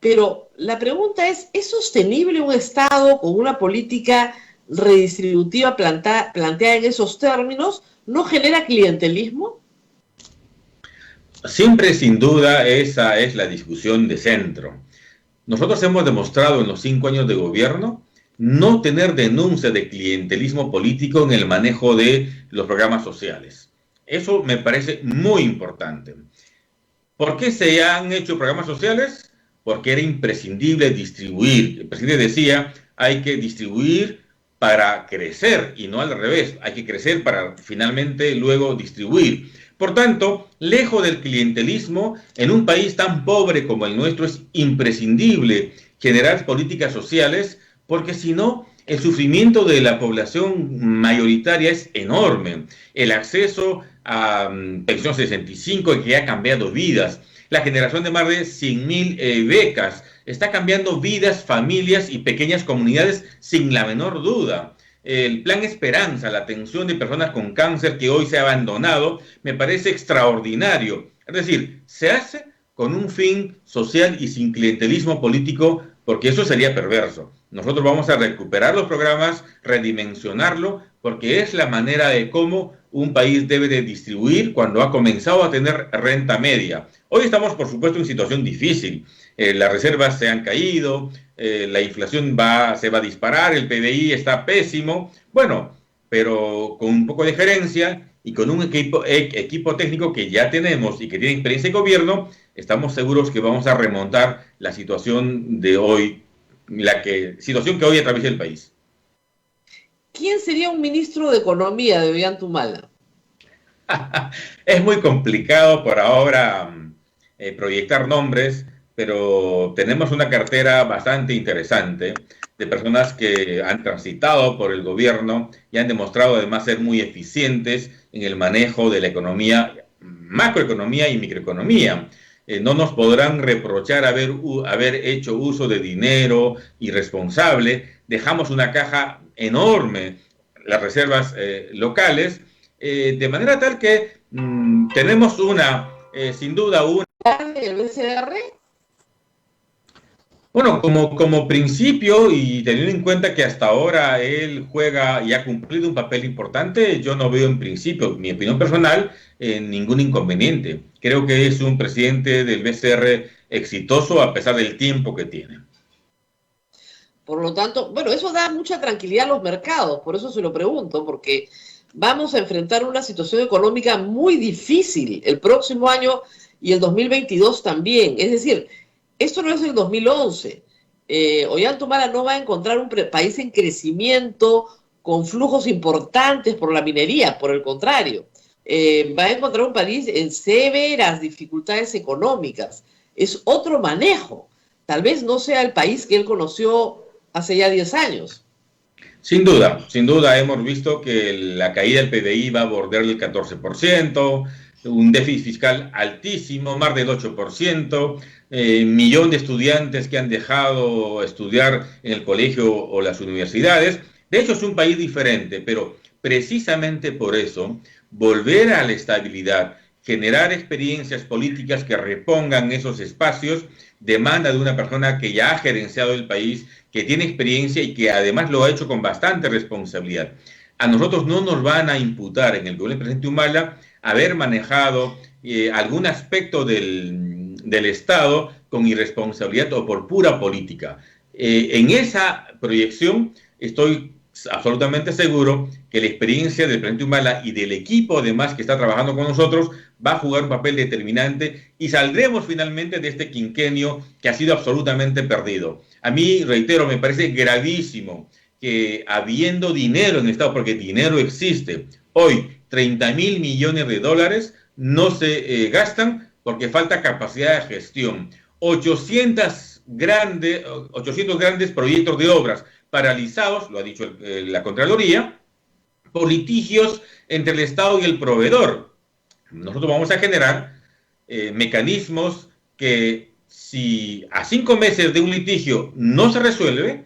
Pero la pregunta ¿es sostenible un Estado con una política redistributiva planteada en esos términos? ¿No genera clientelismo? Siempre, sin duda, esa es la discusión de centro. Nosotros hemos demostrado en los 5 años de gobierno no tener denuncia de clientelismo político en el manejo de los programas sociales. Eso me parece muy importante. ¿Por qué se han hecho programas sociales? Porque era imprescindible distribuir. El presidente decía, hay que distribuir para crecer y no al revés. Hay que crecer para finalmente luego distribuir. Por tanto, lejos del clientelismo, en un país tan pobre como el nuestro es imprescindible generar políticas sociales, porque si no, el sufrimiento de la población mayoritaria es enorme. El acceso a pensión 65 que ha cambiado vidas, la generación de más de 100.000 becas, está cambiando vidas, familias y pequeñas comunidades sin la menor duda. El plan Esperanza, la atención de personas con cáncer que hoy se ha abandonado, me parece extraordinario. Es decir, se hace con un fin social y sin clientelismo político, porque eso sería perverso. Nosotros vamos a recuperar los programas, redimensionarlo, porque es la manera de cómo un país debe de distribuir cuando ha comenzado a tener renta media. Hoy estamos, por supuesto, en situación difícil. Las reservas se han caído, la inflación se va a disparar, el PBI está pésimo. Bueno, pero con un poco de gerencia y con un equipo técnico que ya tenemos y que tiene experiencia en gobierno, estamos seguros que vamos a remontar la situación de hoy, situación que hoy atraviesa el país. ¿Quién sería un ministro de Economía de Ollanta? Es muy complicado por ahora proyectar nombres, pero tenemos una cartera bastante interesante de personas que han transitado por el gobierno y han demostrado además ser muy eficientes en el manejo de la economía, macroeconomía y microeconomía. No nos podrán reprochar haber hecho uso de dinero irresponsable. Dejamos una caja enorme, las reservas locales, de manera tal que tenemos sin duda ¿El BCR? Bueno, como principio y teniendo en cuenta que hasta ahora él juega y ha cumplido un papel importante, yo no veo en principio, mi opinión personal, ningún inconveniente. Creo que es un presidente del BCR exitoso a pesar del tiempo que tiene. Por lo tanto, bueno, eso da mucha tranquilidad a los mercados, por eso se lo pregunto, porque vamos a enfrentar una situación económica muy difícil el próximo año y el 2022 también. Es decir, esto no es el 2011. Ollanta Humala no va a encontrar un país en crecimiento con flujos importantes por la minería, por el contrario. Va a encontrar un país en severas dificultades económicas. Es otro manejo. Tal vez no sea el país que él conoció hace ya 10 años. Sin duda hemos visto que la caída del PBI va a bordear el 14%, un déficit fiscal altísimo, más del 8%, millón de estudiantes que han dejado estudiar en el colegio o las universidades. De hecho, es un país diferente, pero precisamente por eso, volver a la estabilidad, generar experiencias políticas que repongan esos espacios, demanda de una persona que ya ha gerenciado el país, que tiene experiencia y que además lo ha hecho con bastante responsabilidad. A nosotros no nos van a imputar en el gobierno del presidente Humala haber manejado algún aspecto del Estado con irresponsabilidad o por pura política. En esa proyección estoy absolutamente seguro que la experiencia del presidente Humala y del equipo además que está trabajando con nosotros va a jugar un papel determinante y saldremos finalmente de este quinquenio que ha sido absolutamente perdido. A mí, reitero, me parece gravísimo que habiendo dinero en el Estado, porque dinero existe, hoy 30.000 millones de dólares no se gastan porque falta capacidad de gestión. 800 grandes proyectos de obras paralizados, lo ha dicho la Contraloría, por litigios entre el Estado y el proveedor. Nosotros vamos a generar mecanismos que si a 5 meses de un litigio no se resuelve,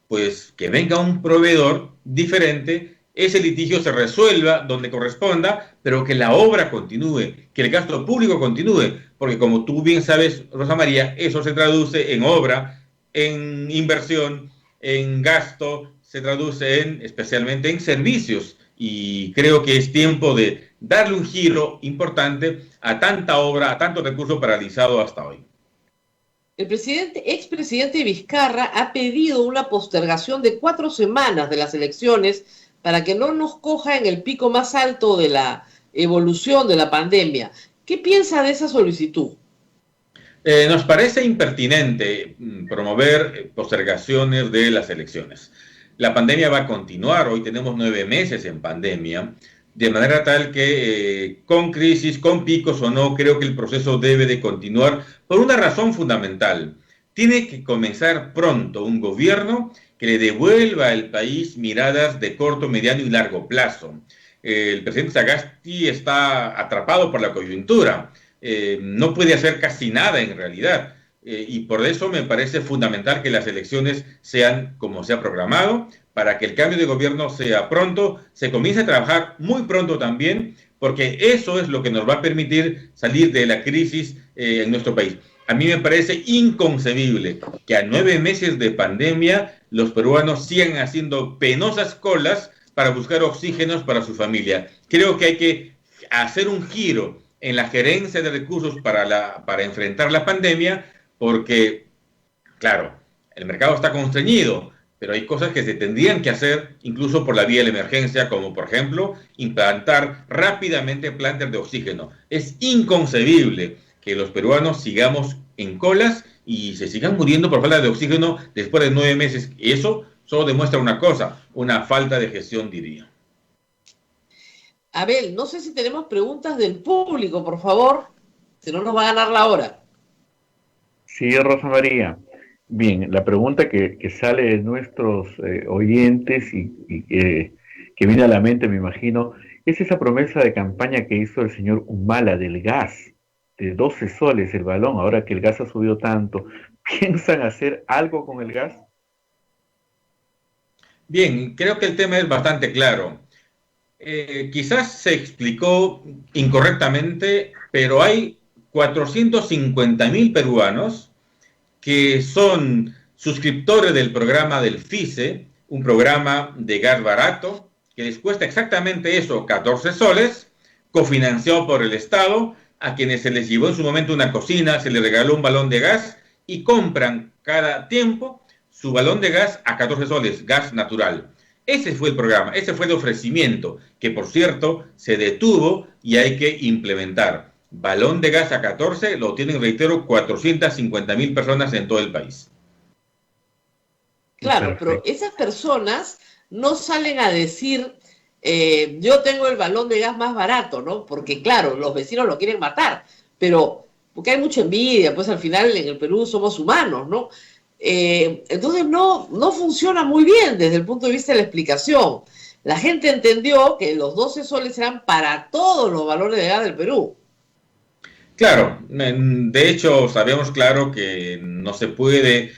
pues que venga un proveedor diferente, ese litigio se resuelva donde corresponda, pero que la obra continúe, que el gasto público continúe, porque como tú bien sabes, Rosa María, eso se traduce en obra, en inversión, en gasto, se traduce especialmente en servicios, y creo que es tiempo de darle un giro importante a tanta obra, a tanto recurso paralizado hasta hoy. El expresidente Vizcarra ha pedido una postergación de 4 semanas de las elecciones para que no nos coja en el pico más alto de la evolución de la pandemia. ¿Qué piensa de esa solicitud? Nos parece impertinente promover postergaciones de las elecciones. La pandemia va a continuar, hoy tenemos 9 meses en pandemia, de manera tal que con crisis, con picos o no, creo que el proceso debe de continuar por una razón fundamental. Tiene que comenzar pronto un gobierno que le devuelva al país miradas de corto, mediano y largo plazo. El presidente Sagasti está atrapado por la coyuntura. No puede hacer casi nada en realidad, y por eso me parece fundamental que las elecciones sean como se ha programado, para que el cambio de gobierno sea pronto, se comience a trabajar muy pronto también, porque eso es lo que nos va a permitir salir de la crisis en nuestro país. A mí me parece inconcebible que a 9 meses de pandemia los peruanos sigan haciendo penosas colas para buscar oxígenos para su familia. Creo que hay que hacer un giro en la gerencia de recursos para enfrentar la pandemia, porque, claro, el mercado está constreñido, pero hay cosas que se tendrían que hacer incluso por la vía de la emergencia, como por ejemplo, implantar rápidamente plantas de oxígeno. Es inconcebible que los peruanos sigamos en colas y se sigan muriendo por falta de oxígeno después de 9 meses. Y eso solo demuestra una cosa, una falta de gestión, diría. Abel, no sé si tenemos preguntas del público, por favor, si no nos va a ganar la hora. Sí, Rosa María. Bien, la pregunta que sale de nuestros oyentes y que viene a la mente, me imagino, es esa promesa de campaña que hizo el señor Humala del gas, de 12 soles el balón, ahora que el gas ha subido tanto. ¿Piensan hacer algo con el gas? Bien, creo que el tema es bastante claro. Quizás se explicó incorrectamente, pero hay 450.000 peruanos que son suscriptores del programa del FICE, un programa de gas barato, que les cuesta exactamente eso, 14 soles, cofinanciado por el Estado, a quienes se les llevó en su momento una cocina, se les regaló un balón de gas y compran cada tiempo su balón de gas a 14 soles, gas natural. Ese fue el programa, ese fue el ofrecimiento, que por cierto se detuvo y hay que implementar. Balón de gas a 14 lo tienen, reitero, 450.000 personas en todo el país. Claro, pero esas personas no salen a decir, yo tengo el balón de gas más barato, ¿no? Porque claro, los vecinos lo quieren matar, pero porque hay mucha envidia, pues al final en el Perú somos humanos, ¿no? Entonces no funciona muy bien desde el punto de vista de la explicación. La gente entendió que los 12 soles eran para todos los valores de gas del Perú. Claro, de hecho sabemos claro que no se puede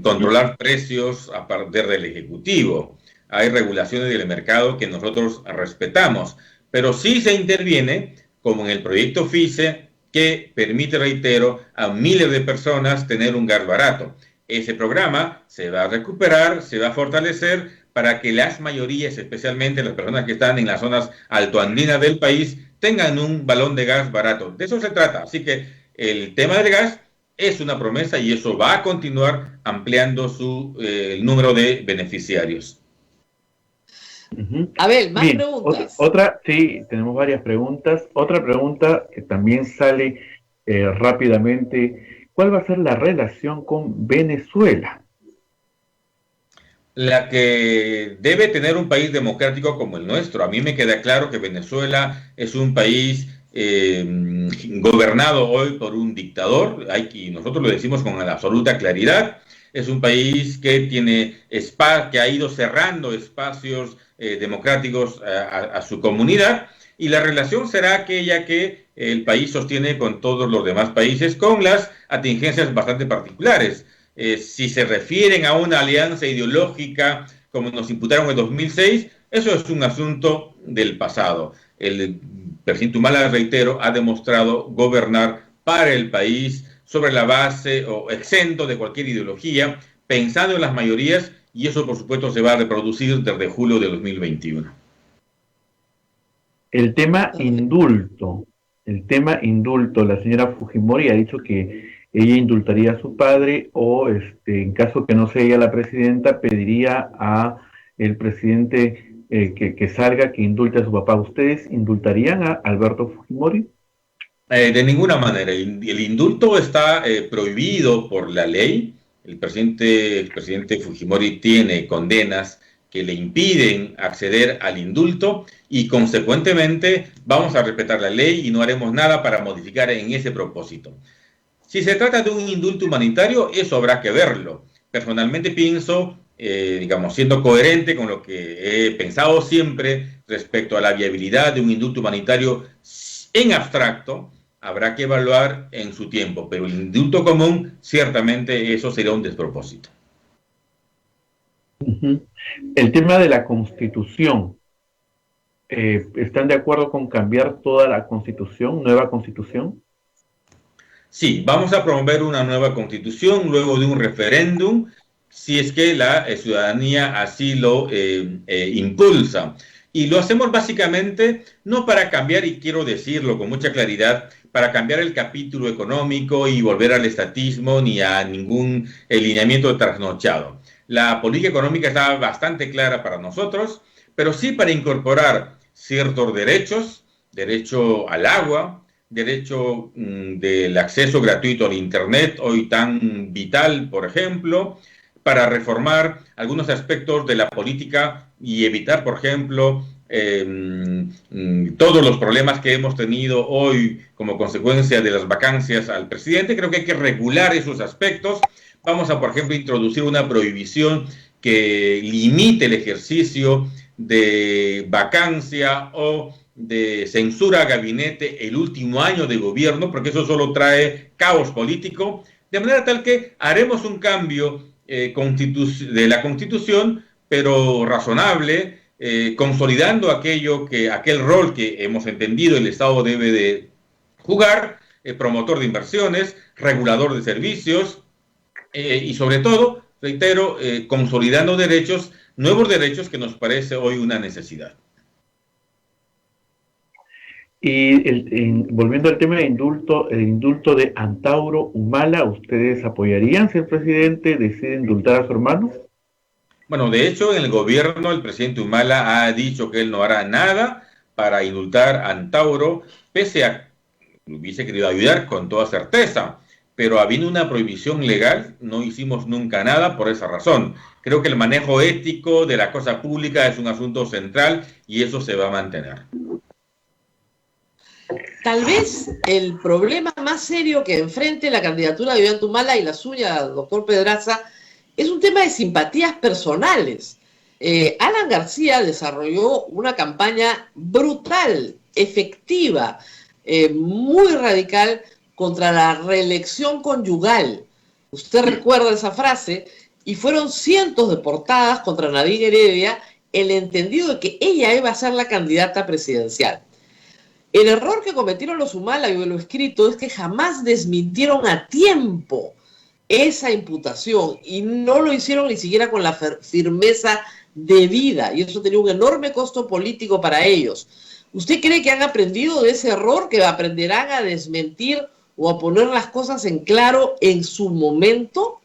controlar precios a partir del Ejecutivo. Hay regulaciones del mercado que nosotros respetamos, pero sí se interviene, como en el proyecto FICE, que permite, reitero, a miles de personas tener un gas barato. Ese programa se va a recuperar, se va a fortalecer para que las mayorías, especialmente las personas que están en las zonas altoandinas del país, tengan un balón de gas barato. De eso se trata. Así que el tema del gas es una promesa y eso va a continuar ampliando el número de beneficiarios. Abel, más Bien, preguntas. sí, tenemos varias preguntas. Otra pregunta que también sale rápidamente, ¿cuál va a ser la relación con Venezuela? La que debe tener un país democrático como el nuestro. A mí me queda claro que Venezuela es un país gobernado hoy por un dictador, y nosotros lo decimos con absoluta claridad. Es un país que tiene que ha ido cerrando espacios democráticos a su comunidad, y la relación será aquella que el país sostiene con todos los demás países, con las atingencias bastante particulares. Si se refieren a una alianza ideológica como nos imputaron en 2006, eso es un asunto del pasado. El presidente Humala, reitero, ha demostrado gobernar para el país sobre la base o exento de cualquier ideología, pensando en las mayorías, y eso por supuesto se va a reproducir desde julio de 2021. El tema indulto, la señora Fujimori ha dicho que ella indultaría a su padre o en caso que no sea ella la presidenta, pediría a el presidente que salga, que indulte a su papá. ¿Ustedes indultarían a Alberto Fujimori? De ninguna manera. El indulto está prohibido por la ley. El presidente Fujimori tiene condenas que le impiden acceder al indulto, y consecuentemente vamos a respetar la ley y no haremos nada para modificar en ese propósito. Si se trata de un indulto humanitario, eso habrá que verlo. Personalmente pienso, siendo coherente con lo que he pensado siempre respecto a la viabilidad de un indulto humanitario en abstracto, habrá que evaluar en su tiempo, pero el indulto común, ciertamente eso sería un despropósito. El tema de la Constitución. ¿Están de acuerdo con cambiar toda la Constitución, nueva Constitución? Sí, vamos a promover una nueva Constitución luego de un referéndum, si es que la ciudadanía así lo impulsa. Y lo hacemos básicamente no para cambiar, y quiero decirlo con mucha claridad, para cambiar el capítulo económico y volver al estatismo ni a ningún lineamiento trasnochado. La política económica está bastante clara para nosotros, pero sí para incorporar ciertos derechos, derecho al agua, derecho del acceso gratuito al Internet, hoy tan vital, por ejemplo, para reformar algunos aspectos de la política y evitar, por ejemplo, todos los problemas que hemos tenido hoy como consecuencia de las vacancias al presidente. Creo que hay que regular esos aspectos. Vamos a, por ejemplo, introducir una prohibición que limite el ejercicio de vacancia o de censura a gabinete el último año de gobierno, porque eso solo trae caos político, de manera tal que haremos un cambio de la Constitución, pero razonable, consolidando aquel rol que hemos entendido el Estado debe de jugar, promotor de inversiones, regulador de servicios, y sobre todo, reitero, consolidando nuevos derechos que nos parece hoy una necesidad. Y volviendo al tema de indulto, el indulto de Antauro Humala, ¿ustedes apoyarían si el presidente decide indultar a su hermano? Bueno, de hecho, en el gobierno el presidente Humala ha dicho que él no hará nada para indultar a Antauro, pese a que hubiese querido ayudar con toda certeza. Pero habiendo una prohibición legal, no hicimos nunca nada por esa razón. Creo que el manejo ético de la cosa pública es un asunto central y eso se va a mantener. Tal vez el problema más serio que enfrente la candidatura de Ollanta Humala y la suya, doctor Pedraza, es un tema de simpatías personales. Alan García desarrolló una campaña brutal, efectiva, muy radical contra la reelección conyugal. Usted recuerda esa frase, y fueron cientos de portadas contra Nadine Heredia, el entendido de que ella iba a ser la candidata presidencial. El error que cometieron los Humala, yo lo he escrito, es que jamás desmintieron a tiempo esa imputación y no lo hicieron ni siquiera con la firmeza debida, y eso tenía un enorme costo político para ellos. ¿Usted cree que han aprendido de ese error, que aprenderán a desmentir o a poner las cosas en claro en su momento?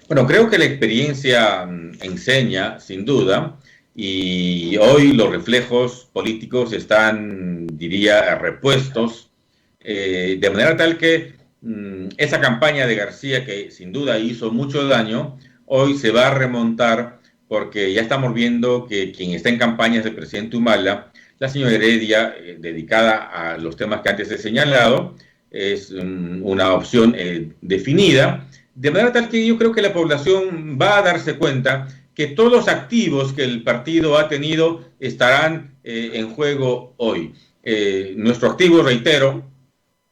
Bueno, creo que la experiencia enseña, sin duda, y hoy los reflejos políticos están, diría, repuestos, de manera tal que esa campaña de García, que sin duda hizo mucho daño, hoy se va a remontar porque ya estamos viendo que quien está en campaña es el presidente Humala, la señora Heredia, dedicada a los temas que antes he señalado, es una opción definida, de manera tal que yo creo que la población va a darse cuenta que todos los activos que el partido ha tenido estarán en juego hoy. Nuestro activo, reitero,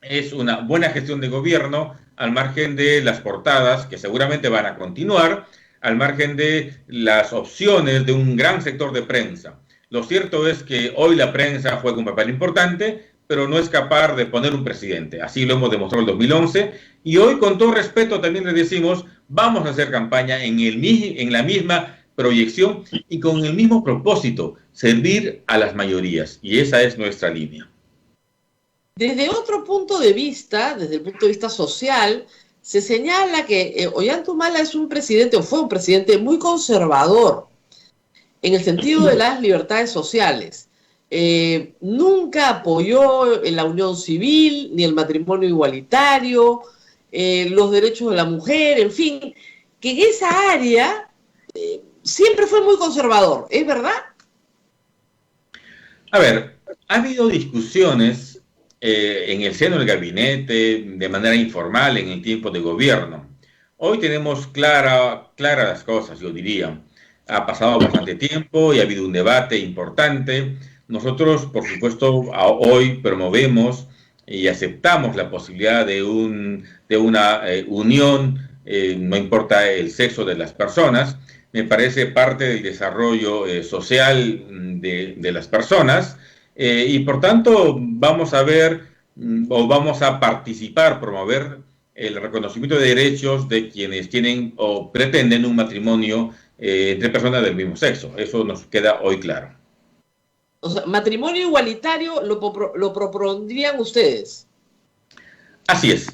es una buena gestión de gobierno, al margen de las portadas, que seguramente van a continuar, al margen de las opciones de un gran sector de prensa. Lo cierto es que hoy la prensa juega un papel importante, pero no es capaz de poner un presidente. Así lo hemos demostrado en el 2011, y hoy, con todo respeto, también le decimos, vamos a hacer campaña en la misma proyección y con el mismo propósito, servir a las mayorías, y esa es nuestra línea. Desde otro punto de vista, desde el punto de vista social, se señala que Ollanta Humala es un presidente, o fue un presidente muy conservador, en el sentido de las libertades sociales. Nunca apoyó la unión civil, ni el matrimonio igualitario, los derechos de la mujer, en fin, que en esa área siempre fue muy conservador, ¿es verdad? A ver, ha habido discusiones en el seno del gabinete, de manera informal, en el tiempo de gobierno. Hoy tenemos claras las cosas, yo diría. Ha pasado bastante tiempo y ha habido un debate importante. Nosotros, por supuesto, hoy promovemos y aceptamos la posibilidad de una unión, no importa el sexo de las personas. Me parece parte del desarrollo social de las personas. Y por tanto vamos a ver o vamos a participar, promover el reconocimiento de derechos de quienes tienen o pretenden un matrimonio entre personas del mismo sexo. Eso nos queda hoy claro. O sea, matrimonio igualitario lo propondrían ustedes. Así es.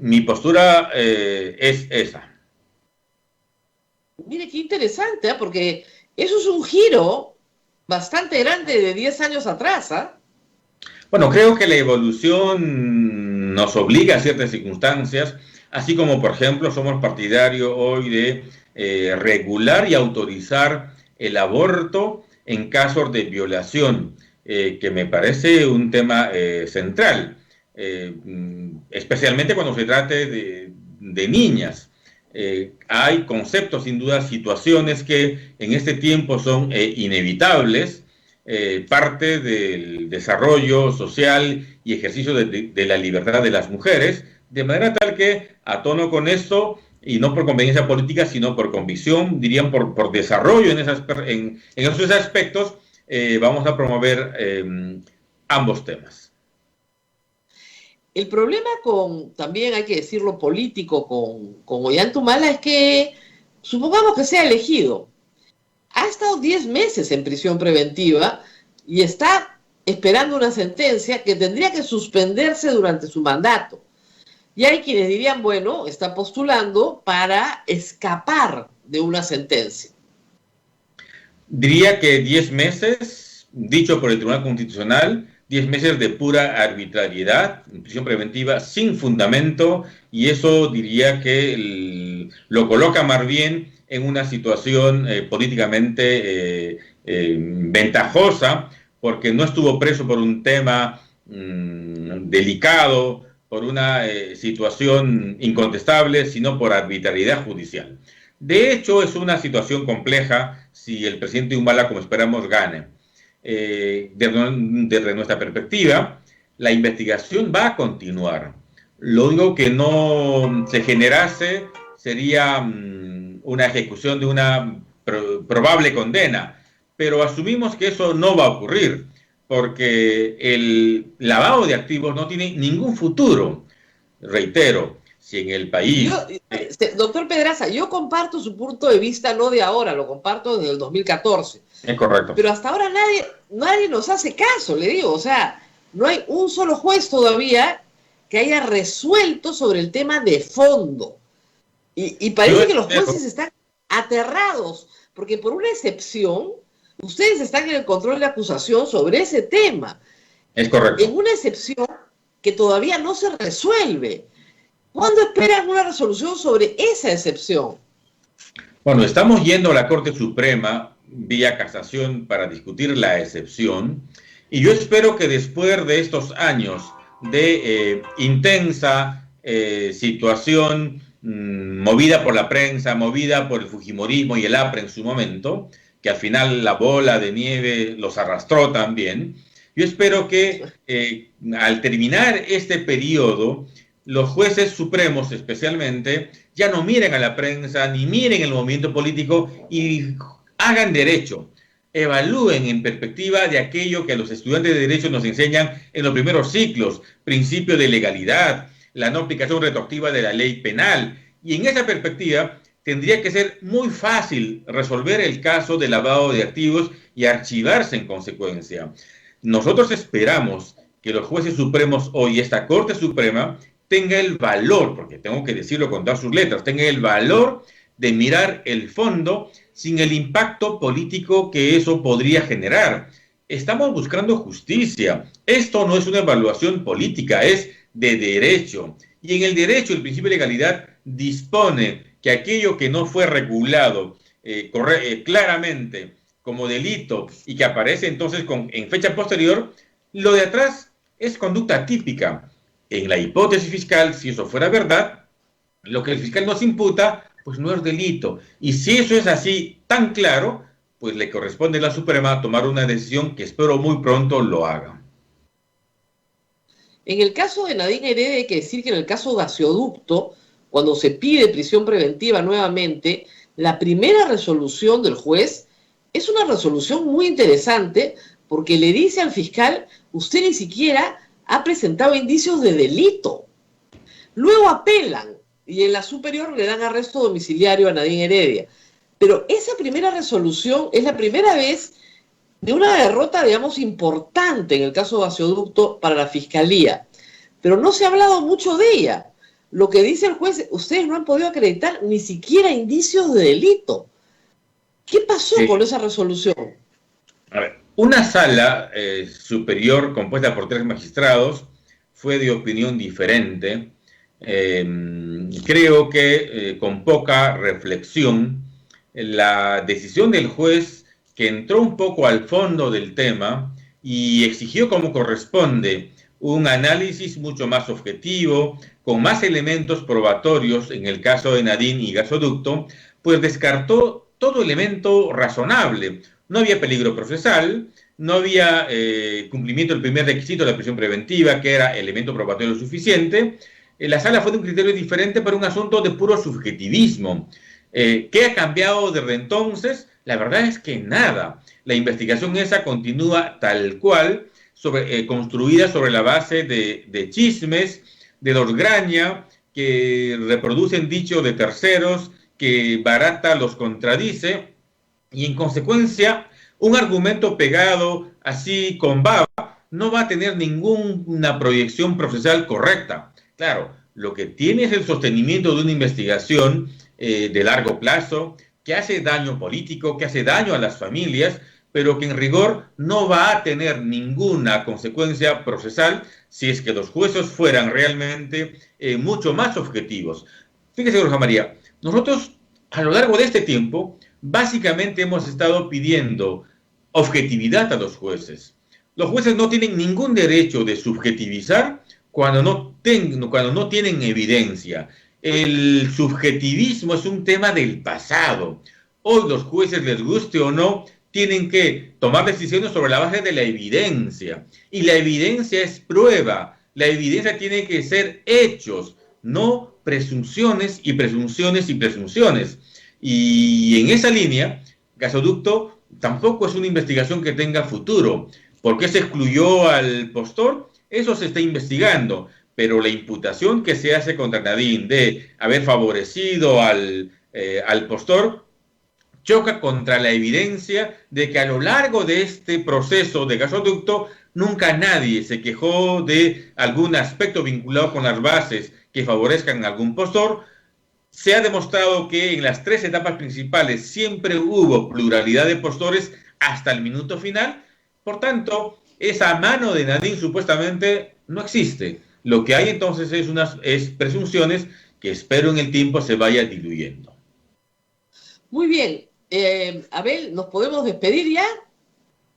Mi postura es esa. Mire qué interesante, ¿eh? Porque eso es un giro bastante grande de 10 años atrás, ¿ah? Bueno, creo que la evolución nos obliga a ciertas circunstancias, así como, por ejemplo, somos partidarios hoy de regular y autorizar el aborto en casos de violación, que me parece un tema central, especialmente cuando se trate de niñas. Hay conceptos, sin duda, situaciones que en este tiempo son inevitables, parte del desarrollo social y ejercicio de la libertad de las mujeres, de manera tal que, a tono con esto, y no por conveniencia política, sino por convicción, dirían por desarrollo en esos aspectos, vamos a promover ambos temas. El problema también hay que decirlo político, con Ollanta Humala es que, supongamos que sea elegido, ha estado 10 meses en prisión preventiva y está esperando una sentencia que tendría que suspenderse durante su mandato. Y hay quienes dirían, bueno, está postulando para escapar de una sentencia. Diría que 10 meses, dicho por el Tribunal Constitucional, 10 meses de pura arbitrariedad, prisión preventiva sin fundamento, y eso diría que lo coloca más bien en una situación políticamente ventajosa, porque no estuvo preso por un tema delicado, por una situación incontestable, sino por arbitrariedad judicial. De hecho, es una situación compleja si el presidente Humala, como esperamos, gane. Desde nuestra perspectiva, la investigación va a continuar. Lo único que no se generase sería una ejecución de una probable condena, pero asumimos que eso no va a ocurrir, porque el lavado de activos no tiene ningún futuro. Reitero, si en el país... Doctor Pedraza, yo comparto su punto de vista, no de ahora, lo comparto desde el 2014. Es correcto. Pero hasta ahora nadie nos hace caso, le digo. O sea, no hay un solo juez todavía que haya resuelto sobre el tema de fondo. Y parece que los jueces están aterrados, porque por una excepción, Ustedes están en el control de acusación sobre ese tema. Es correcto. En una excepción que todavía no se resuelve. ¿Cuándo esperan una resolución sobre esa excepción? Bueno, estamos yendo a la Corte Suprema vía casación para discutir la excepción, y yo espero que después de estos años de intensa situación movida por la prensa, movida por el fujimorismo y el APRE en su momento, que al final la bola de nieve los arrastró también, yo espero que al terminar este periodo, los jueces supremos especialmente ya no miren a la prensa ni miren el movimiento político y hagan derecho, evalúen en perspectiva de aquello que a los estudiantes de derecho nos enseñan en los primeros ciclos, principio de legalidad, la no aplicación retroactiva de la ley penal, y en esa perspectiva tendría que ser muy fácil resolver el caso de lavado de activos y archivarse en consecuencia. Nosotros esperamos que los jueces supremos hoy, esta Corte Suprema, tenga el valor, porque tengo que decirlo con todas sus letras, tenga el valor de mirar el fondo sin el impacto político que eso podría generar. Estamos buscando justicia. Esto no es una evaluación política, es de derecho. Y en el derecho, el principio de legalidad dispone que aquello que no fue regulado claramente como delito y que aparece entonces en fecha posterior, lo de atrás es conducta típica. En la hipótesis fiscal, si eso fuera verdad, lo que el fiscal nos imputa, pues no es delito. Y si eso es así tan claro, pues le corresponde a la Suprema tomar una decisión que espero muy pronto lo haga. En el caso de Nadine Heredia hay que decir que en el caso gasoducto, cuando se pide prisión preventiva nuevamente, la primera resolución del juez es una resolución muy interesante porque le dice al fiscal, usted ni siquiera ha presentado indicios de delito. Luego apelan y en la superior le dan arresto domiciliario a Nadine Heredia. Pero esa primera resolución es la primera vez de una derrota, digamos, importante en el caso gasoducto para la fiscalía. Pero no se ha hablado mucho de ella. Lo que dice el juez, ustedes no han podido acreditar ni siquiera indicios de delito. ¿Qué pasó con esa resolución? A ver. Una sala superior compuesta por 3 magistrados fue de opinión diferente. Creo que con poca reflexión, la decisión del juez, que entró un poco al fondo del tema y exigió como corresponde un análisis mucho más objetivo, con más elementos probatorios en el caso de Nadine y gasoducto, pues descartó todo elemento razonable. No había peligro procesal, no había cumplimiento del primer requisito de la prisión preventiva, que era elemento probatorio suficiente. La sala fue de un criterio diferente para un asunto de puro subjetivismo. ¿Qué ha cambiado desde entonces? La verdad es que nada. La investigación esa continúa tal cual, construida sobre la base de chismes, de los graña, que reproducen dichos de terceros, que barata los contradice, y en consecuencia, un argumento pegado así con baba no va a tener ninguna proyección procesal correcta. Claro, lo que tiene es el sostenimiento de una investigación de largo plazo, que hace daño político, que hace daño a las familias, pero que en rigor no va a tener ninguna consecuencia procesal si es que los jueces fueran realmente mucho más objetivos. Fíjese, Rosa María, nosotros a lo largo de este tiempo básicamente hemos estado pidiendo objetividad a los jueces. Los jueces no tienen ningún derecho de subjetivizar cuando no tienen evidencia. El subjetivismo es un tema del pasado. Hoy los jueces, les guste o no, tienen que tomar decisiones sobre la base de la evidencia. Y la evidencia es prueba. La evidencia tiene que ser hechos, no presunciones y presunciones y presunciones. Y en esa línea, gasoducto tampoco es una investigación que tenga futuro. ¿Por qué se excluyó al postor? Eso se está investigando, pero la imputación que se hace contra Nadine de haber favorecido al postor choca contra la evidencia de que a lo largo de este proceso de gasoducto nunca nadie se quejó de algún aspecto vinculado con las bases que favorezcan a algún postor. Se ha demostrado que en las 3 etapas principales siempre hubo pluralidad de postores, hasta el minuto final. Por tanto, esa mano de Nadine supuestamente no existe. Lo que hay entonces es presunciones que espero en el tiempo se vaya diluyendo. Muy bien. Abel, ¿nos podemos despedir ya?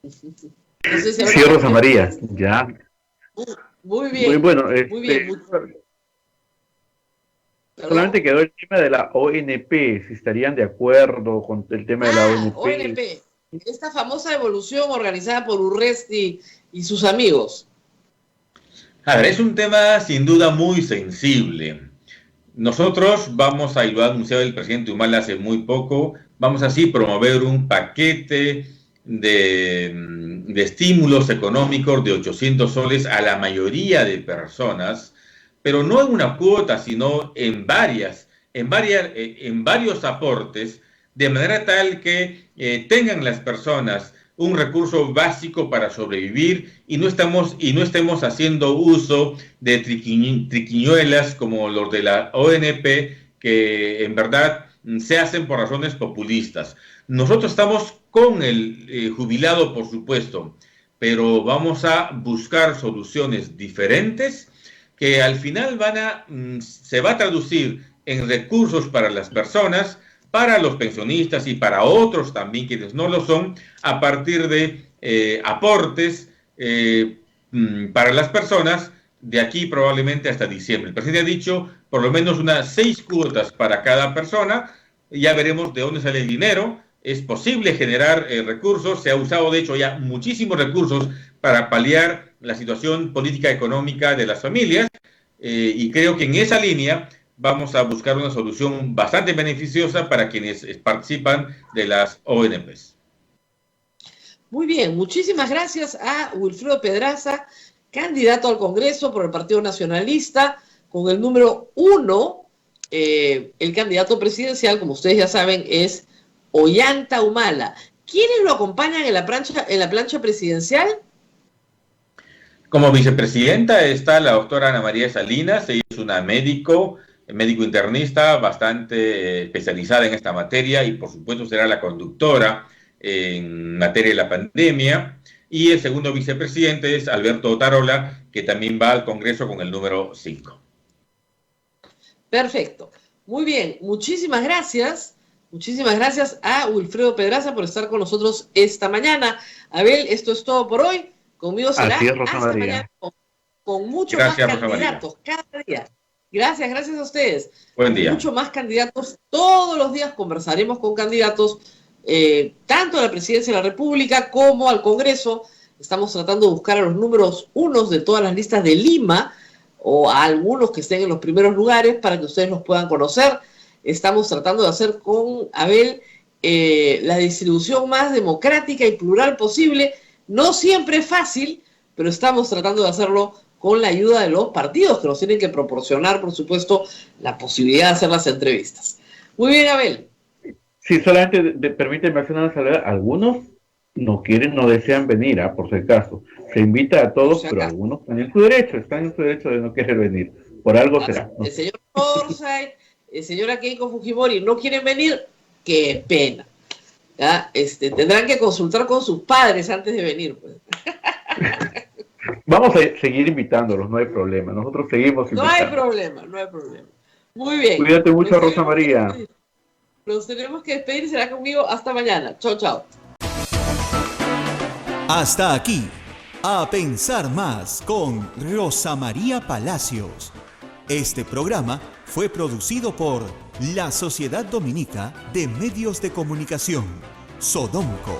No sé si sí, Rosa María, ya. Muy bien. Muy bueno. Muy bien. Solamente quedó el tema de la ONP, si estarían de acuerdo con el tema de la ONP. ONP, esta famosa evolución organizada por Urresti y sus amigos. A ver, es un tema sin duda muy sensible. Nosotros vamos a, y lo ha anunciado el presidente Humala hace muy poco, vamos así promover un paquete de estímulos económicos de 800 soles a la mayoría de personas, pero no en una cuota, sino en varios aportes, de manera tal que tengan las personas un recurso básico para sobrevivir y no estemos haciendo uso de triquiñuelas como los de la ONP, que en verdad se hacen por razones populistas. Nosotros estamos con el jubilado, por supuesto, pero vamos a buscar soluciones diferentes que al final se va a traducir en recursos para las personas, para los pensionistas y para otros también quienes no lo son, a partir de aportes para las personas de aquí probablemente hasta diciembre. El presidente ha dicho por lo menos unas 6 cuotas para cada persona, ya veremos de dónde sale el dinero. Es posible generar recursos, se ha usado de hecho ya muchísimos recursos para paliar la situación política económica de las familias y creo que en esa línea vamos a buscar una solución bastante beneficiosa para quienes participan de las ONPs. Muy bien, muchísimas gracias a Wilfredo Pedraza, candidato al Congreso por el Partido Nacionalista, con el número 1, el candidato presidencial, como ustedes ya saben, es Ollanta Humala. ¿Quiénes lo acompañan en la plancha presidencial? Como vicepresidenta está la doctora Ana María Salinas. Ella es una médico internista bastante especializada en esta materia y por supuesto será la conductora en materia de la pandemia. Y el segundo vicepresidente es Alberto Otarola, que también va al Congreso con el número 5. Perfecto. Muy bien, muchísimas gracias. Muchísimas gracias a Wilfredo Pedraza por estar con nosotros esta mañana. Abel, esto es todo por hoy. Conmigo será hasta mañana con muchos más candidatos cada día. Gracias a ustedes. Buen día. Muchos más candidatos. Todos los días conversaremos con candidatos, tanto a la presidencia de la República como al Congreso. Estamos tratando de buscar a los números 1 de todas las listas de Lima o a algunos que estén en los primeros lugares para que ustedes los puedan conocer. Estamos tratando de hacer con Abel la distribución más democrática y plural posible. No siempre es fácil, pero estamos tratando de hacerlo con la ayuda de los partidos, que nos tienen que proporcionar, por supuesto, la posibilidad de hacer las entrevistas. Muy bien, Abel. Sí, solamente permíteme hacer una salvedad. Algunos no desean venir, por si acaso. Se invita a todos, pero algunos están en su derecho de no querer venir. Por algo será, ¿no? El señor Orsay, el señor Keiko Fujimori no quieren venir, qué pena. ¿Ya? Tendrán que consultar con sus padres antes de venir. Pues. Vamos a seguir invitándolos, no hay problema. Nosotros seguimos invitando. No hay problema. Muy bien. Cuídate mucho, Rosa María. Nos tenemos que despedir, será conmigo hasta mañana. Chao. Hasta aquí, A Pensar Más con Rosa María Palacios. Este programa fue producido por la Sociedad Dominica de Medios de Comunicación, Sodomco.